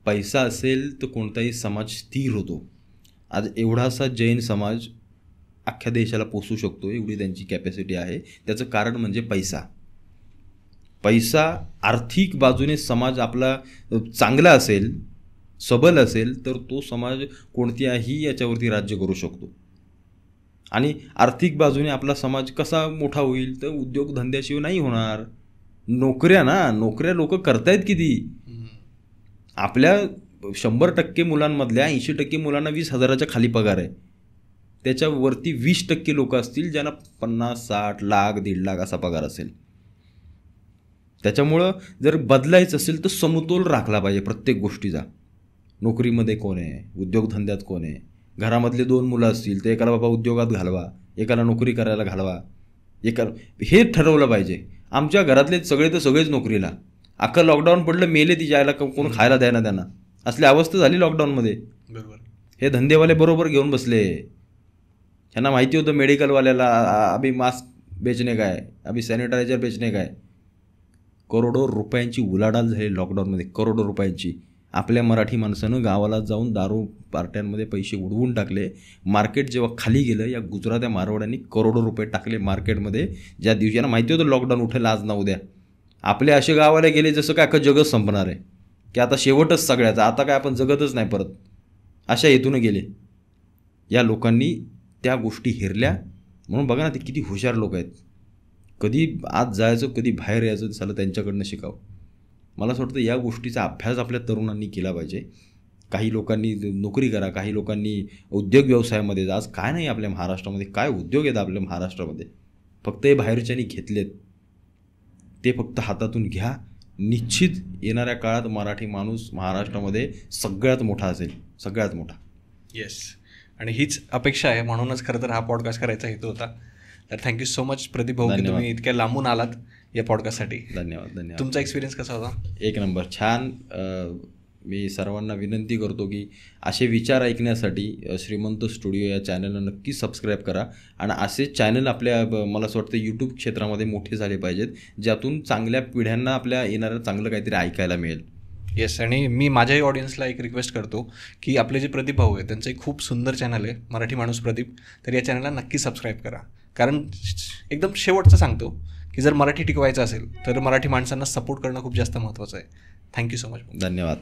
पैसा असेल तर कोणताही समाज स्थिर होतो. आज एवढासा जैन समाज अख्ख्या देशाला पोसू शकतो, एवढी त्यांची कॅपॅसिटी आहे. त्याचं कारण म्हणजे पैसा. पैसा, आर्थिक बाजूने समाज आपला चांगला असेल, सबल असेल तर तो समाज कोणत्याही याच्यावरती राज्य करू शकतो. आणि आर्थिक बाजूने आपला समाज कसा मोठा होईल तर उद्योगधंद्याशिवाय नाही होणार. नोकऱ्या लोक करतायत किती? आपल्या 100% मुलांमधल्या 80% मुलांना 20,000च्या खाली पगार आहे. त्याच्यावरती 20% लोक असतील ज्यांना 50, 60 लाख, 1.5 लाख असा पगार असेल. त्याच्यामुळं जर बदलायचं असेल तर समतोल राखला पाहिजे प्रत्येक गोष्टीचा. नोकरीमध्ये कोण आहे, उद्योगधंद्यात कोण आहे. घरामधले 2 मुलं असतील तर एकाला बाबा उद्योगात घालवा, एकाला नोकरी करायला घालवा. हे ठरवलं पाहिजे. आमच्या घरातले सगळे तर सगळेच नोकरीला. अख्खं लॉकडाऊन पडलं, मेले ती जायला कोण खायला द्यायना त्यांना. असली अवस्था झाली लॉकडाऊनमध्ये. बरोबर. हे धंदेवाले बरोबर घेऊन बसले. ह्यांना माहिती होतं मेडिकलवाल्याला अभि मास्क बेचणे काय, अभि सॅनिटायझर बेचणे काय. करोडो रुपयांची उलाढाल झाली लॉकडाऊनमध्ये, करोडो रुपयांची. आपल्या मराठी माणसानं गावाला जाऊन दारू पार्ट्यांमध्ये पैसे उडवून टाकले. मार्केट जेव्हा खाली गेलं, या गुजरात्या मारवाड्यांनी करोडो रुपये टाकले मार्केटमध्ये. ज्या दिवशी यांना माहिती होतं लॉकडाऊन उठेल आज ना उद्या. आपले असे गावाला गेले जसं काय अख्खं जगच संपणार आहे, की आता शेवटच सगळ्याचा, आता काय आपण जगतच नाही परत, अशा हेतून गेले. या लोकांनी त्या गोष्टी हेरल्या. म्हणून बघा ना, ते किती हुशार लोक आहेत. कधी आत जायचं, कधी बाहेर यायचं, सालं त्यांच्याकडनं शिकावं. मला असं वाटतं या गोष्टीचा अभ्यास आपल्या तरुणांनी केला पाहिजे. काही लोकांनी नोकरी करा, काही लोकांनी उद्योग व्यवसायामध्ये जा. आज काय नाही आपल्या महाराष्ट्रामध्ये, काय उद्योग आहेत आपल्या महाराष्ट्रामध्ये. फक्त हे बाहेरच्यांनी घेतलेत, ते फक्त हातातून घ्या. निश्चित येणाऱ्या काळात मराठी माणूस महाराष्ट्रामध्ये सगळ्यात मोठा असेल, सगळ्यात मोठा. येस. आणि हीच अपेक्षा आहे, म्हणूनच खरं तर हा पॉडकास्ट करायचा हेतू होता. तर थँक्यू सो मच प्रदीप भाऊ की धन्यवाद. तुम्ही इतक्या लांबून आलात या पॉडकास्टसाठी. धन्यवाद. तुमचा एक्सपिरियन्स कसा होता? एक नंबर, छान. मी सर्वांना विनंती करतो की असे विचार ऐकण्यासाठी श्रीमंत स्टुडिओ या चॅनलला नक्की सबस्क्राईब करा. आणि असे चॅनल आपल्या मला असं वाटतं यूट्यूब क्षेत्रामध्ये मोठे झाले पाहिजेत, ज्यातून चांगल्या पिढ्यांना आपल्या येणारं चांगलं काहीतरी ऐकायला मिळेल. येस, आणि मी माझ्याही ऑडियन्सला एक रिक्वेस्ट करतो की आपले जे प्रदीप भाऊ आहे त्यांचं एक खूप सुंदर चॅनल आहे मराठी माणूस प्रदीप. तर या चॅनलला नक्की सबस्क्राईब करा. कारण एकदम शेवटचं सांगतो की जर मराठी टिकवायचं असेल तर मराठी माणसांना सपोर्ट करणं खूप जास्त महत्त्वाचं आहे. Thank you so much. धन्यवाद.